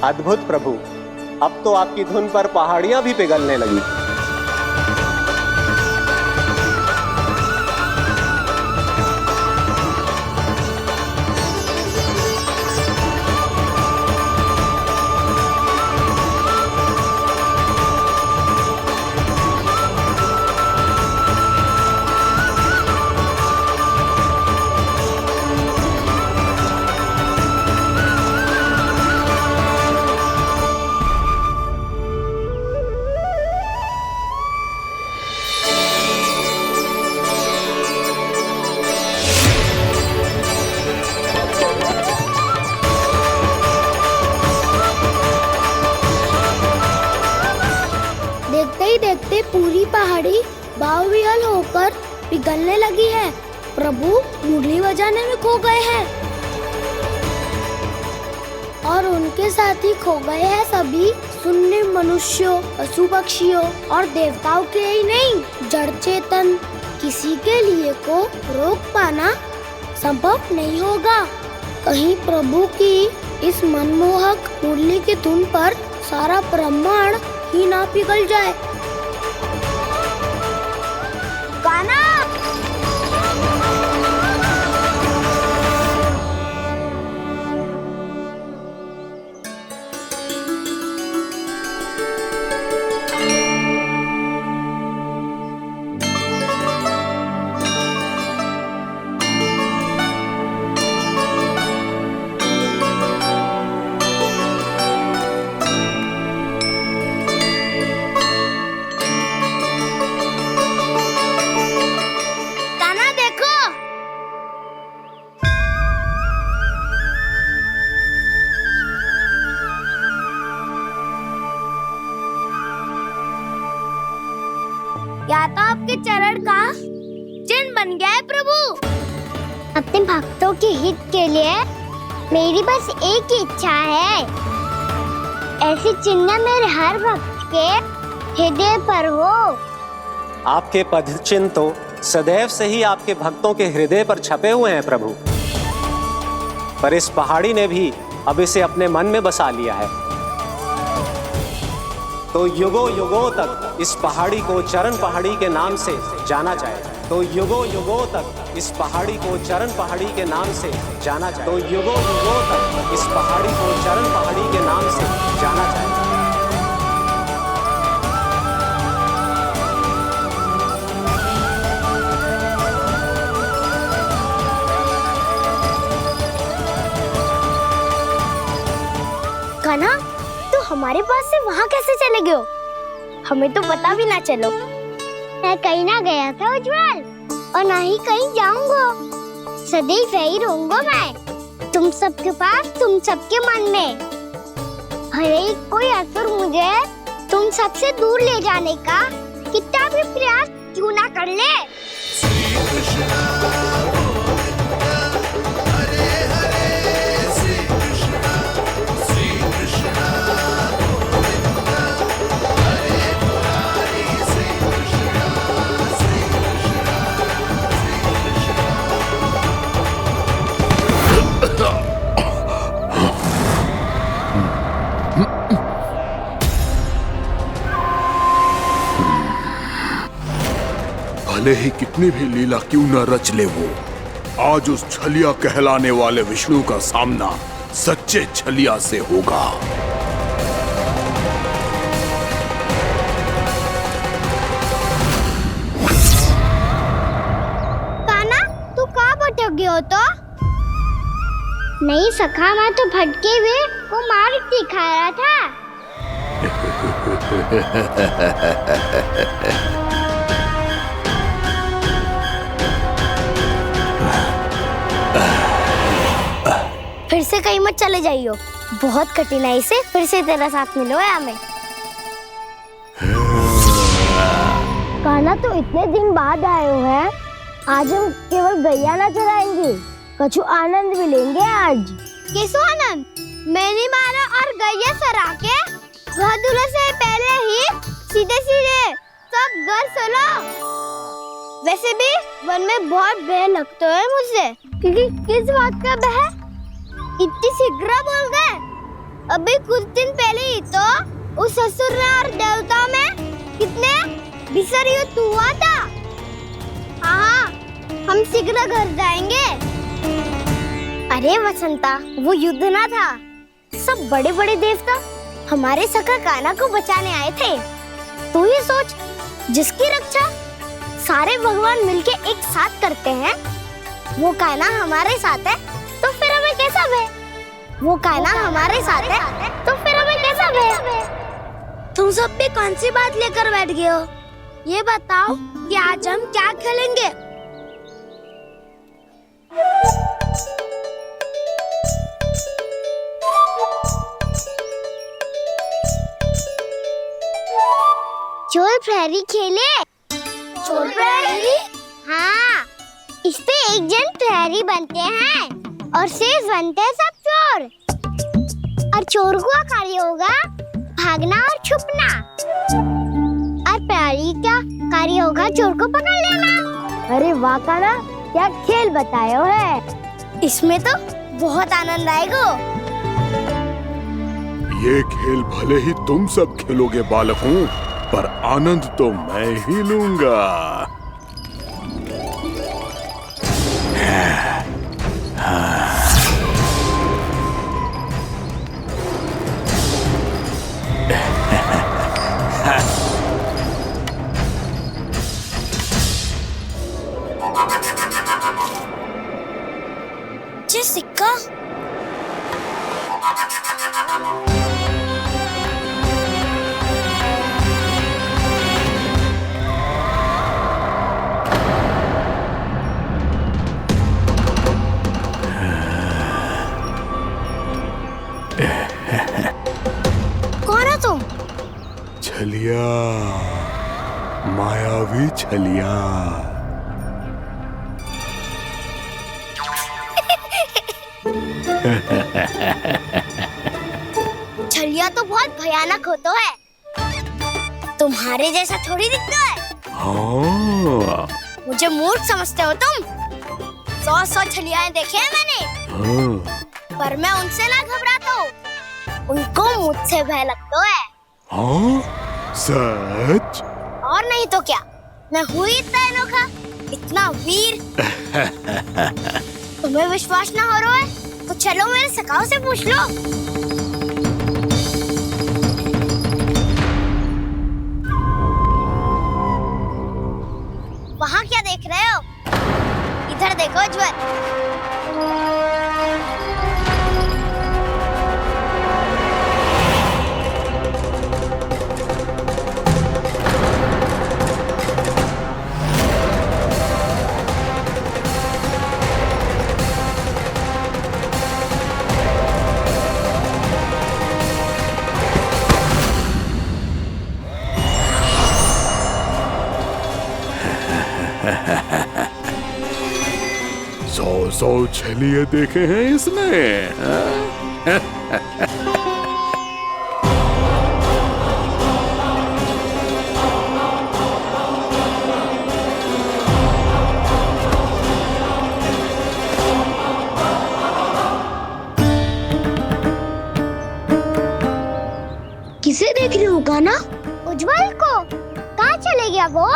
अद्भुत प्रभु, अब तो आपकी धुन पर पहाड़ियां भी पिघलने लगी।
देखते ही देखते पूरी पहाड़ी बावरियल होकर पिघलने लगी है। प्रभु मुरली बजाने में खो गए हैं और उनके साथ ही खो गए हैं सभी सुनने मनुष्यों, पशु पक्षियों और देवताओं के ही नहीं, जड़ चेतन किसी के लिए को रोक पाना संभव नहीं होगा। कहीं प्रभु की इस मनमोहक मुरली की धुन पर सारा ब्रह्मांड ही ना पिघल जाए।
गाना या तो आपके चरण का चिन्ह बन गया है प्रभु।
अपने भक्तों के हित के लिए मेरी बस एक ही इच्छा है, ऐसी चिन्ह मेरे हर भक्त के हृदय पर हो।
आपके पद चिन्ह तो सदैव से ही आपके भक्तों के हृदय पर छपे हुए हैं प्रभु, पर इस पहाड़ी ने भी अब इसे अपने मन में बसा लिया है। तो युगों युगों तक इस पहाड़ी को चरण पहाड़ी के नाम से जाना जाए। तो युगों युगों तक इस पहाड़ी को चरण पहाड़ी के नाम से जाना जाए। तो युगों युगों तक इस पहाड़ी को चरण पहाड़ी के नाम से जाना जाए।
कान्हा, तू हमारे पास से वहाँ कैसे चले गए हो? हमें तो पता भी ना चलो। मैं कहीं ना गया था उज्जवल, और ना ही कहीं जाऊंगा। सदैव यही रहूंगा मैं, तुम सबके पास, तुम सबके मन में। भले ही कोई असुर मुझे तुम सबसे दूर ले जाने का कितना भी प्रयास क्यों ना कर ले।
भले ही कितनी भी लीला क्यों न रच ले वो, आज उस छलिया कहलाने वाले विष्णु का सामना सच्चे छलिया से होगा।
कान्हा, तू कहाँ भटक गए हो? तो नहीं सखा, मैं तो भटके हुए को मार्ग दिखा रहा था। फिर से कहीं मत चले जाइयो, बहुत कठिनाई से फिर से तेरा साथ मिलो है हमें। कान्हा, तो इतने दिन बाद आए हो हैं, आज हम केवल गैया ना चराएंगे, कछु आनंद भी लेंगे आज। किसो आनंद? मैंने मारा और गैया चरा के वह दूल्हे से पहले ही सीधे सीधे सब घर चलो। वैसे भी वन में बहुत भय लगता है मुझसे, क्योंकि किस बात का भय? इतनी शीघ्र बोल गए। अभी कुछ दिन पहले ही तो उस ससुर और देवता में कितने भीषण युद्ध हुआ था। हाँ, हम शीघ्र घर जाएंगे। अरे वसंता, वो युद्ध ना था, सब बड़े बड़े देवता हमारे सखा कान्हा को बचाने आए थे। तू ही सोच, जिसकी रक्षा सारे भगवान मिलके एक साथ करते हैं, वो कान्हा हमारे साथ है तो फिर हमें कैसा भय? वो कान्हा हमारे साथ है तो फिर हमें कैसा भय?
तुम सब भी कौन सी बात लेकर बैठ गए हो? ये बताओ कि आज हम क्या खेलेंगे?
चोर प्रहरी खेले। चोर प्रहरी? हाँ, इस पे एक जन प्रहरी बनते हैं और शेष बनते हैं सब चोर। और चोर का कार्य होगा भागना और छुपना, और प्रहरी का कार्य होगा चोर को पकड़ लेना। अरे वाह कान्हा, क्या खेल बताया है। इसमें तो बहुत आनंद आएगा।
ये खेल भले ही तुम सब खेलोगे बालकों, पर आनंद तो मैं ही लूंगा।
ये सिक्का
कौन हो तुम?
छलिया, मायावी छलिया।
छलिया तो बहुत भयानक होता है, तुम्हारे जैसा थोड़ी दिखता है।
हाँ।
मुझे मूर्ख समझते हो तुम? 100 छलियाएं देखे हैं मैंने।
हाँ।
पर मैं उनसे ना घबराता हूँ, उनको मुझसे भय लगता है।
हाँ? सच?
और नहीं तो क्या, मैं हूँ इतना अनोखा, इतना वीर। तुम्हें विश्वास ना हो रहा है तो चलो मेरे सखाओं से पूछ लो। वहाँ क्या देख रहे हो? इधर देखो उज्जवल।
सौ छलिए देखे हैं इसने।
किसे देख रही हो कान्हा?
उज्जवल को। कहाँ चले गया वो?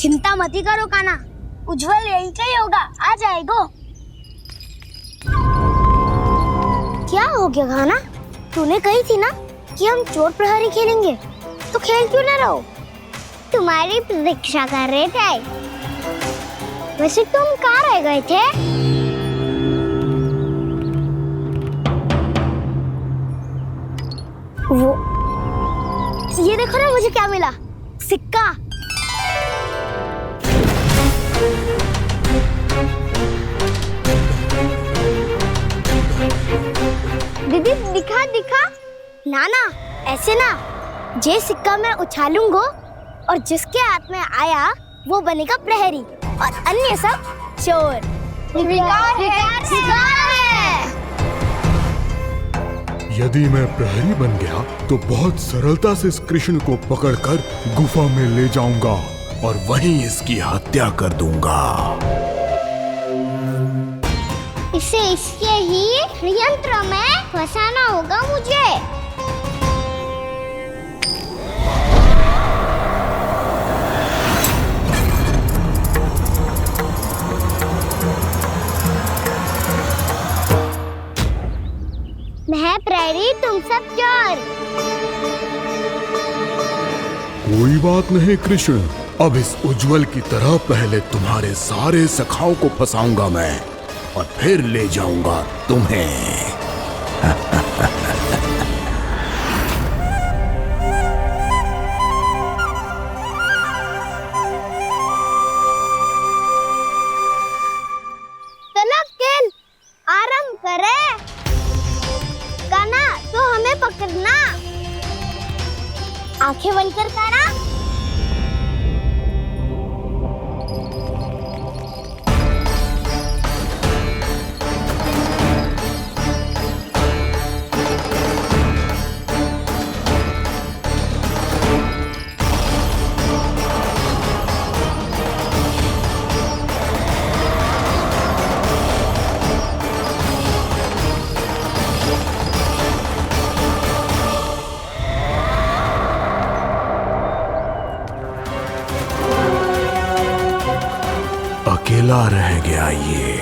चिंता मत करो कान्हा, उज्जवल यहीं का ही होगा, आ जाएगा।
क्या हो गया कान्हा? तूने कही थी ना कि हम चोर प्रहरी खेलेंगे, तो खेल क्यों ना रहो? तुम्हारी प्रतीक्षा कर रहे थे। वैसे तुम कहाँ रह गए थे? वो ये देखो ना, मुझे क्या मिला? सिक्का। दीदी दिखा दिखा। ना ना, ऐसे ना, ये सिक्का मैं उछालूंगा और जिसके हाथ में आया वो बनेगा प्रहरी और अन्य सब चोर। स्वीकार है।
यदि मैं प्रहरी बन गया तो बहुत सरलता से इस कृष्ण को पकड़कर गुफा में ले जाऊंगा और वहीं इसकी हत्या कर दूंगा।
इसे इसके ही षड्यंत्र में फंसाना होगा मुझे। मैं प्रहरी, तुम सब चोर।
कोई बात नहीं कृष्ण, अब इस उज्जवल की तरह पहले तुम्हारे सारे सखाओं को फंसाऊंगा मैं और फिर ले जाऊंगा तुम्हें।
चलो खेल आरंभ करें। कान्हा, तो हमें पकड़ना। आंखें बंद कर कान्हा।
अकेला रह गया ये,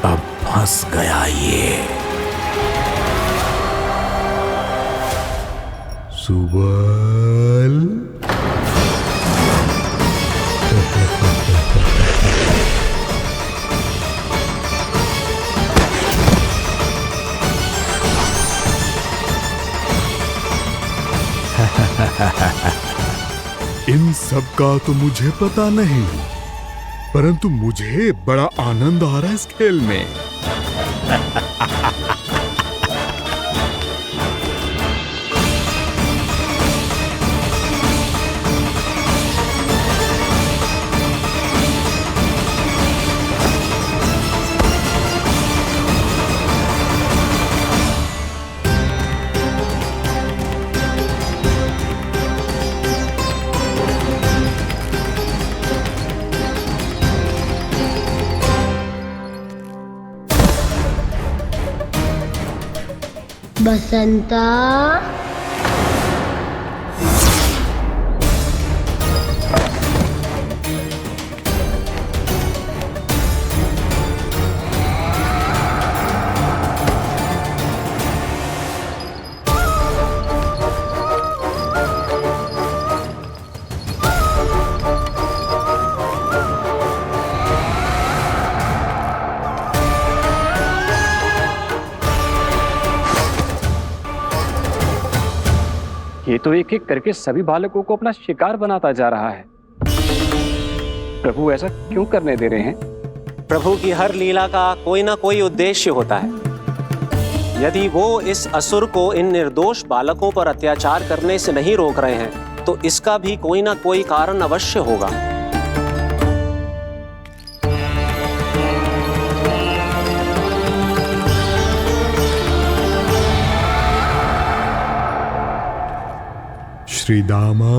अब फंस गया ये। सुबल। इन सब का तो मुझे पता नहीं, परंतु मुझे बड़ा आनंद आ रहा है इस खेल में।
बसंता,
ये तो एक एक करके सभी बालकों को अपना शिकार बनाता जा रहा है। प्रभु ऐसा क्यों करने दे रहे हैं?
प्रभु की हर लीला का कोई ना कोई उद्देश्य होता है। यदि वो इस असुर को इन निर्दोष बालकों पर अत्याचार करने से नहीं रोक रहे हैं तो इसका भी कोई ना कोई कारण अवश्य होगा।
श्री दामा,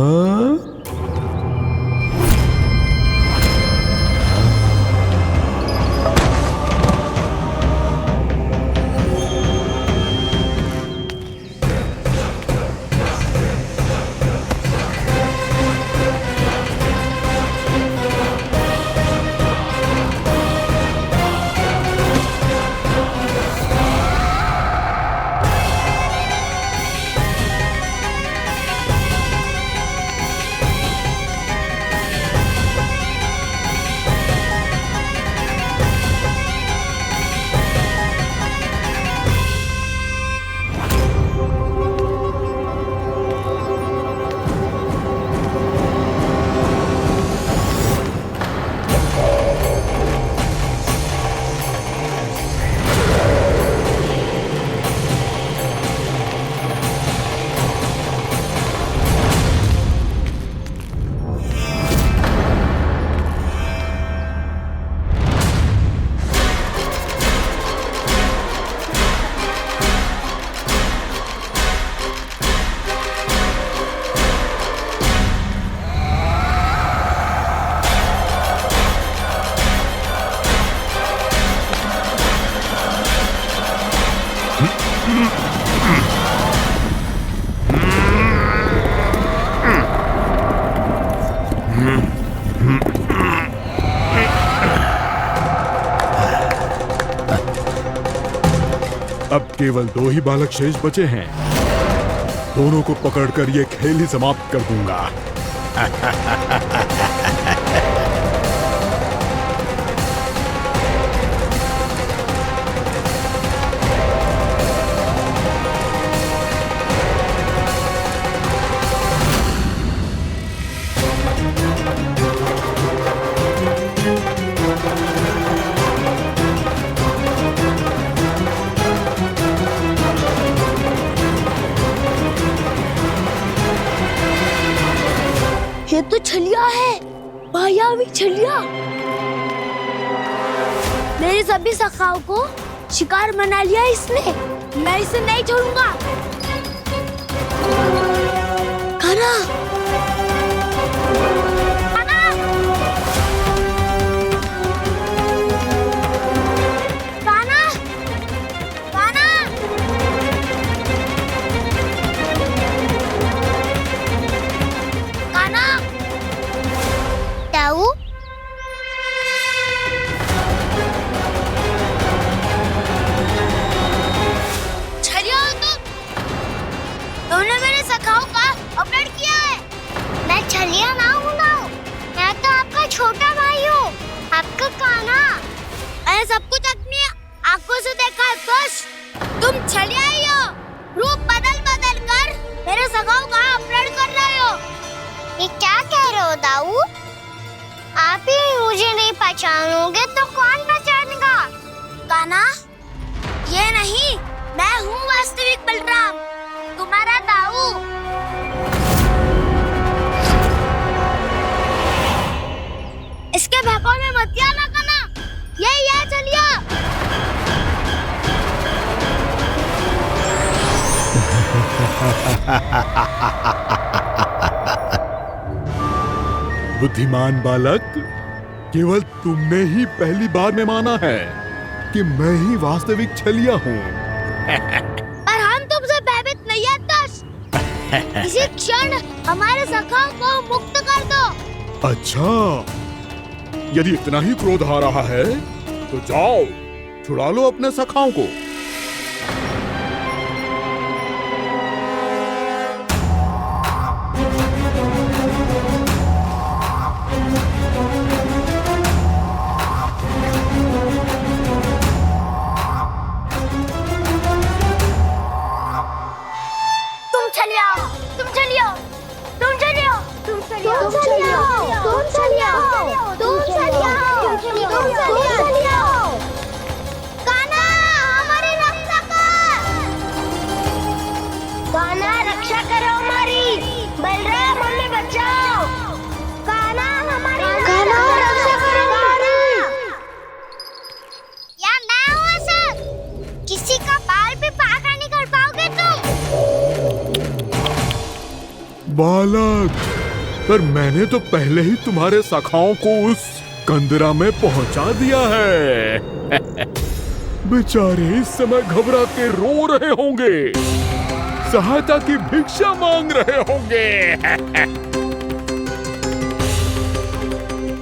अब केवल 2 ही बालक शेष बचे हैं। दोनों को पकड़कर ये खेल ही समाप्त कर दूंगा।
ये तो छलिया है, मायावी छलिया। मेरे सभी सखाओं को शिकार बना लिया इसने। मैं इसे नहीं छोड़ूंगा। कान्हा, कान्हा, कान्हा, कान्हा। कान्हा,
ताऊ,
छलिया हो तुम। तुमने मेरे सखाओं का अपहरण किया है।
मैं छलिया ना हूँ ना, मैं तो आपका छोटा भाई हूँ, आपका कान्हा।
मैंने सब कुछ अपनी आंखों से देखा है बस। तुम छलिया ही हो। रूप बदल बदल कर मेरे सखाओं का अपहरण कर रहे हो।
ये क्या कह रहे हो दाऊ? आप ही मुझे नहीं पहचानोगे तो कौन पहचानेगा?
कान्हा, ये नहीं, मैं हूँ वास्तविक बलराम, तुम्हारा दाऊ। इसके बहकावे में मत आना कान्हा, यही है छलिया।
बुद्धिमान बालक, केवल तुमने ही पहली बार में माना है कि मैं ही वास्तविक छलिया हूँ।
पर हम तुमसे भयभीत नहीं है दस। इसी क्षण हमारे सखाओं को मुक्त कर दो।
अच्छा, यदि इतना ही क्रोध आ रहा है तो जाओ, छुड़ा लो अपने सखाओं को।
तुम छलिया, तुम छलिया, तुम छलिया, तुम छलिया, तुम छलिया, तुम छलिया, तुम छलिया, तुम छलिया। कान्हा, हमारी रक्षा कर। कान्हा, रक्षा करो हमारी। बलराम, हमें बचाओ। कान्हा, हमारी रक्षा करो हमारी।
या मैं हूँ सर, किसी का बाल भी पाका नहीं कर पाओगे तुम।
बालक, पर मैंने तो पहले ही तुम्हारे सखाओं को उस कंदरा में पहुंचा दिया है। बेचारे इस समय घबरा के रो रहे होंगे, सहायता की भिक्षा मांग रहे होंगे।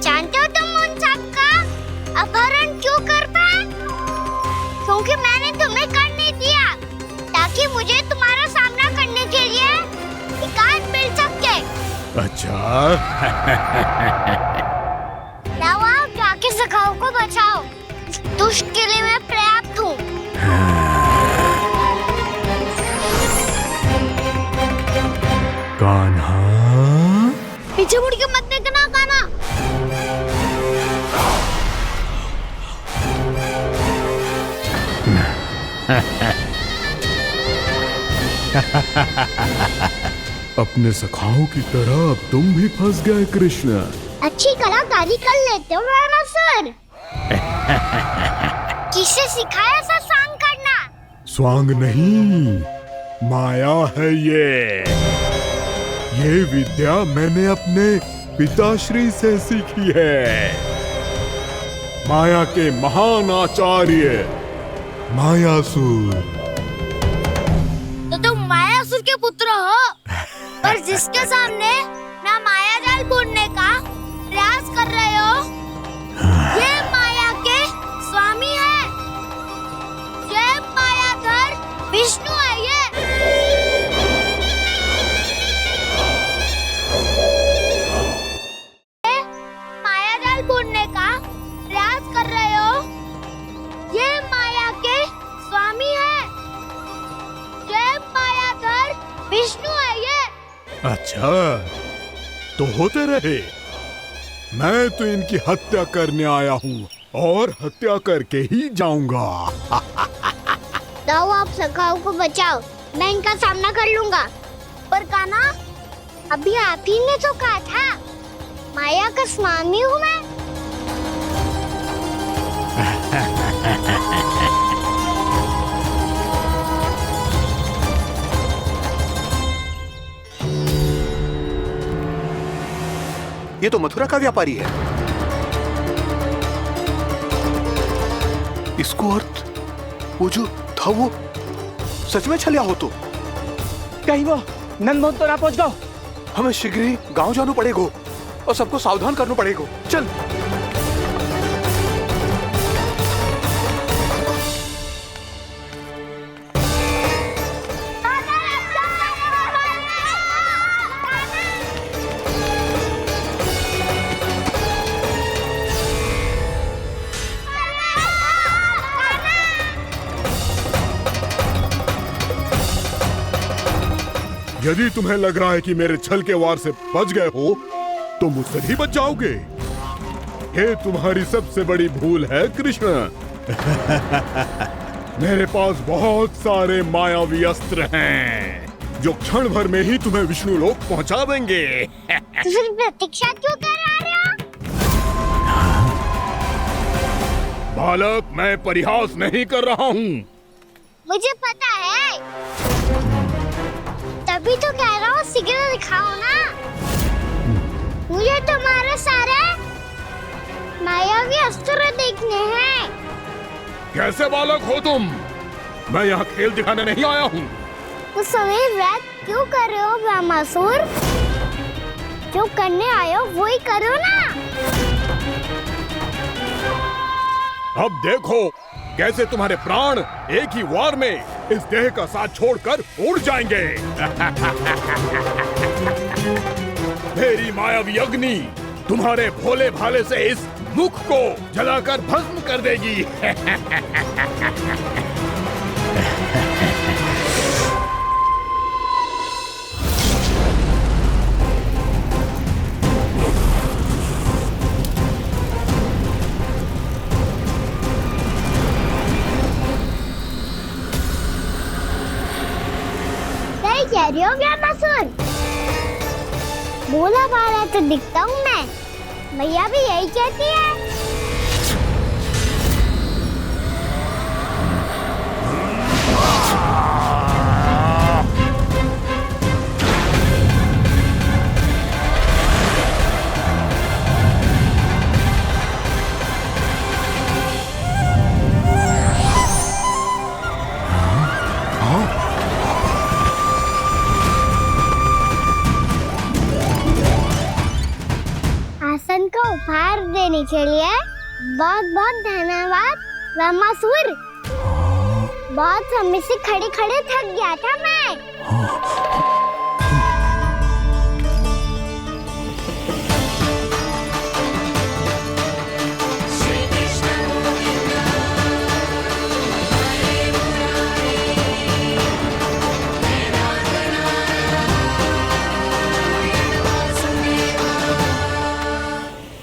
जानते हो तुम उन सबका अपहरण क्यों कर पाए? क्योंकि मैंने तुम्हें कर नहीं दिया, ताकि मुझे तुम्हारा सामना करने के लिए एकांत मिल सके।
अच्छा।
लाओ, आओ, जाके सखाओं को बचाओ। इस दुष्ट के लिए मैं पर्याप्त हूँ।
कान्हा,
पीछे मुड़ के मत देखना कान्हा।
अपने सखाओं की तरह अब तुम भी फंस गए कृष्ण।
अच्छी कलाकारी कर लेते हो सर। किससे सिखाया ऐसा सांग करना?
स्वांग नहीं, माया है ये विद्या मैंने अपने पिताश्री से सीखी है। माया के महान आचार्य मायासुर।
तो तुम मायासुर के पुत्र हो, पर जिसके सामने मैं माया जाल बुनने का प्रयास कर रहे हो, ये माया के स्वामी है। जय मायाधर
अच्छा, तो होते रहे। मैं तो इनकी हत्या करने आया हूँ और हत्या करके ही जाऊंगा।
जाओ आप सखाओ को बचाओ, मैं इनका सामना कर लूंगा। पर कान्हा, अभी आप ही ने तो कहा था माया का स्वामी हूँ मैं।
ये तो मथुरा का व्यापारी है। इसको अर्थ वो जो था वो सच में छलिया हो तो
कहीं वो नंदमोहन तो ना पहुंच गो।
हमें शीघ्र ही गांव जाना पड़ेगा और सबको सावधान करना पड़ेगा। चल।
यदि तुम्हें लग रहा है कि मेरे छल के वार से बच गए हो तो मुझसे भी बच जाओगे। ये तुम्हारी सबसे बड़ी भूल है कृष्ण। मेरे पास बहुत सारे मायावी अस्त्र हैं जो क्षण भर में ही तुम्हें विष्णु लोक पहुंचा देंगे।
तो फिर प्रतीक्षा क्यों कर रहे हो?
बालक, मैं परिहास नहीं कर रहा हूँ।
मुझे पता है, तभी तो कह रहा हूँ शीघ्र दिखाओ ना। मुझे तुम्हारे सारे मायावी अस्त्र देखने हैं।
कैसे बालक हो तुम? मैं यहाँ खेल दिखाने नहीं आया हूँ।
तो समय व्यर्थ क्यों कर रहे हो ब्रह्मासुर? जो करने आए हो वही करो ना।
अब देखो कैसे तुम्हारे प्राण एक ही वार में इस देह का साथ छोड़कर उड़ जाएंगे। मेरी मायावी अग्नि तुम्हारे भोले भाले से इस मुख को जलाकर भस्म कर देगी।
कह रही हो ब्रह्मासुर? भोला भाला तो दिखता हूँ मैं, मैया भी यही कहती है। आसन का उपहार देने के लिए बहुत बहुत धन्यवाद ब्रह्मासुर। बहुत समय से खड़े खड़े थक गया था मैं।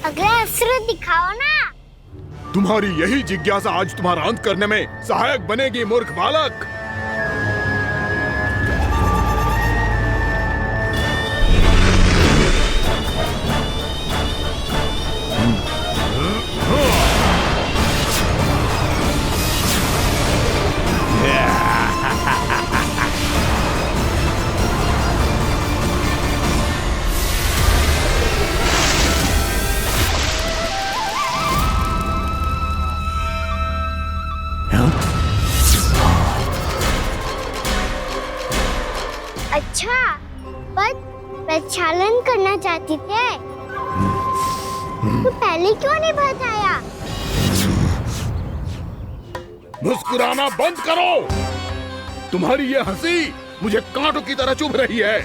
अगला अस्त्र दिखाओ ना।
तुम्हारी यही जिज्ञासा आज तुम्हारा अंत करने में सहायक बनेगी मूर्ख बालक।
अच्छा, पर प्रक्षालन करना चाहती थे तो पहले क्यों नहीं बताया?
मुस्कुराना बंद करो। तुम्हारी ये हंसी मुझे कांटों की तरह चुभ रही है।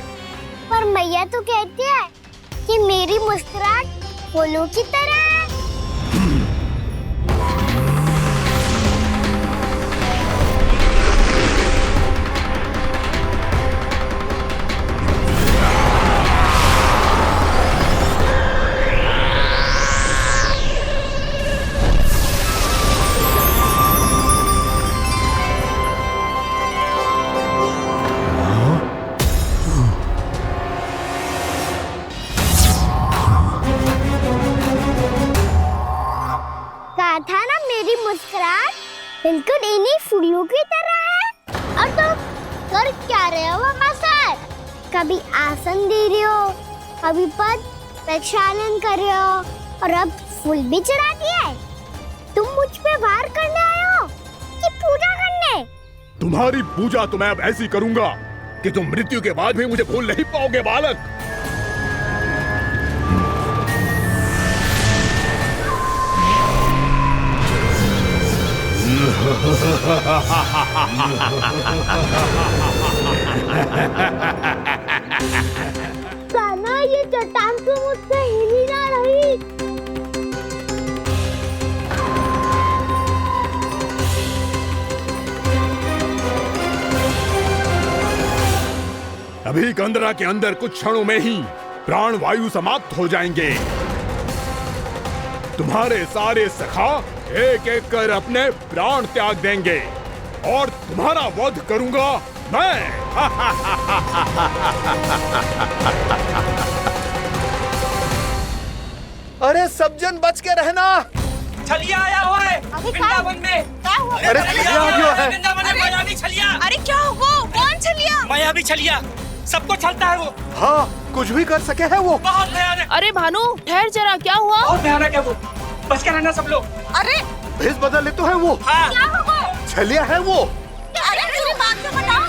पर मैया तो कहती है कि मेरी मुस्कुराहट फूलों की तरह है। कहा था ना मेरी मुस्कुराहट बिल्कुल इन्हीं फूलों की तरह है। और तुम कर क्या रहे हो वहाँ सर? कभी आसन दे रहे हो, कभी पद प्रक्षालन कर रहे हो और अब फूल भी चढ़ा दिया है। तुम मुझ पे वार करने आए हो कि पूजा करने?
तुम्हारी पूजा तो मैं अब ऐसी करूंगा कि तुम मृत्यु के बाद भी मुझे भूल नहीं पाओगे बालक।
कान्हा, ये चट्टान तो मुझसे हिल ही ना रही।
अभी कंदरा के अंदर कुछ क्षणों में ही प्राण वायु समाप्त हो जाएंगे। तुम्हारे सारे सखा एक एक कर अपने प्राण त्याग देंगे और तुम्हारा वध करूंगा मैं।
अरे सब जन बच के रहना।
छलिया आया हुआ है वृंदावन में।
अरे छलिया आ गया है।
वृंदावन में मायावी छलिया।
अरे क्या हुआ? कौन छलिया?
मायावी छलिया, सबको छलता है वो।
हाँ, कुछ भी कर सके है वो।
बहुत भयानक।
अरे भानु ठहर जरा, क्या हुआ?
बहुत भयानक है वो, बच के रहना सब लोग।
अरे
भेष बदल ले तो है वो।
हाँ।
क्या हुआ?
छलिया है वो।
अरे मेरी बात तो बताओ।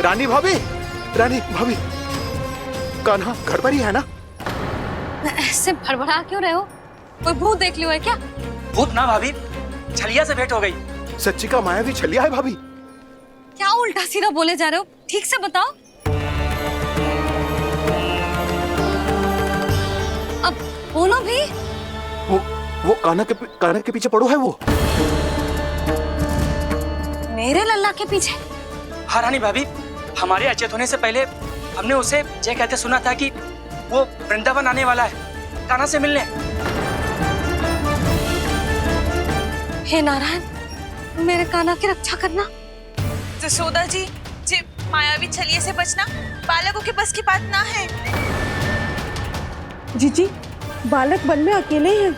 रानी भाभी, रानी भाभी, कान्हा घर पर ही है ना?
ऐसे भड़बड़ा क्यों रहे हो? कोई भूत देख लियो है क्या?
भूत ना भाभी, छलिया से भेंट हो गई।
सच्ची का मायावी छलिया है भाभी।
क्या उल्टा सीधा बोले जा रहे हो? ठीक से बताओ। अब बोलो भी।
वो कान्हा के पीछे पड़ो है वो।
मेरे लल्ला के पीछे?
हाँ रानी भाभी, हमारे अचेत होने से पहले हमने उसे ये कहते सुना था कि वो वृंदावन आने वाला है कान्हा से मिलने।
हे नारायण, मेरे कान्हा की रक्षा करना।
जसोदा जी, मायावी छलिए से बचना बालकों के बस की बात ना है।
जीजी, बालक वन में अकेले ही हैं।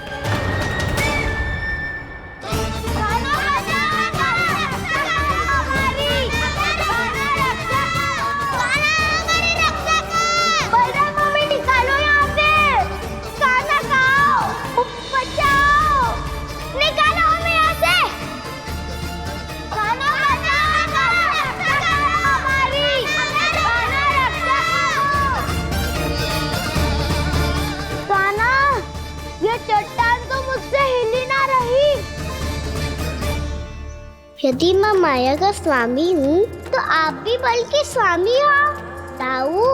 यदि मैं माया का स्वामी हूँ तो आप भी बल के स्वामी हो। ताऊ,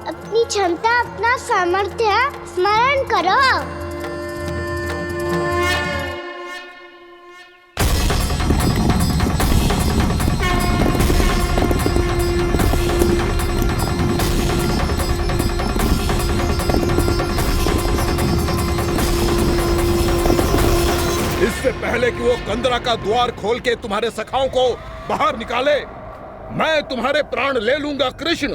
अपनी क्षमता, अपना सामर्थ्य स्मरण करो।
इससे पहले कि वो कंदरा का द्वार खोल के तुम्हारे सखाओं को बाहर निकाले, मैं तुम्हारे प्राण ले लूंगा कृष्ण।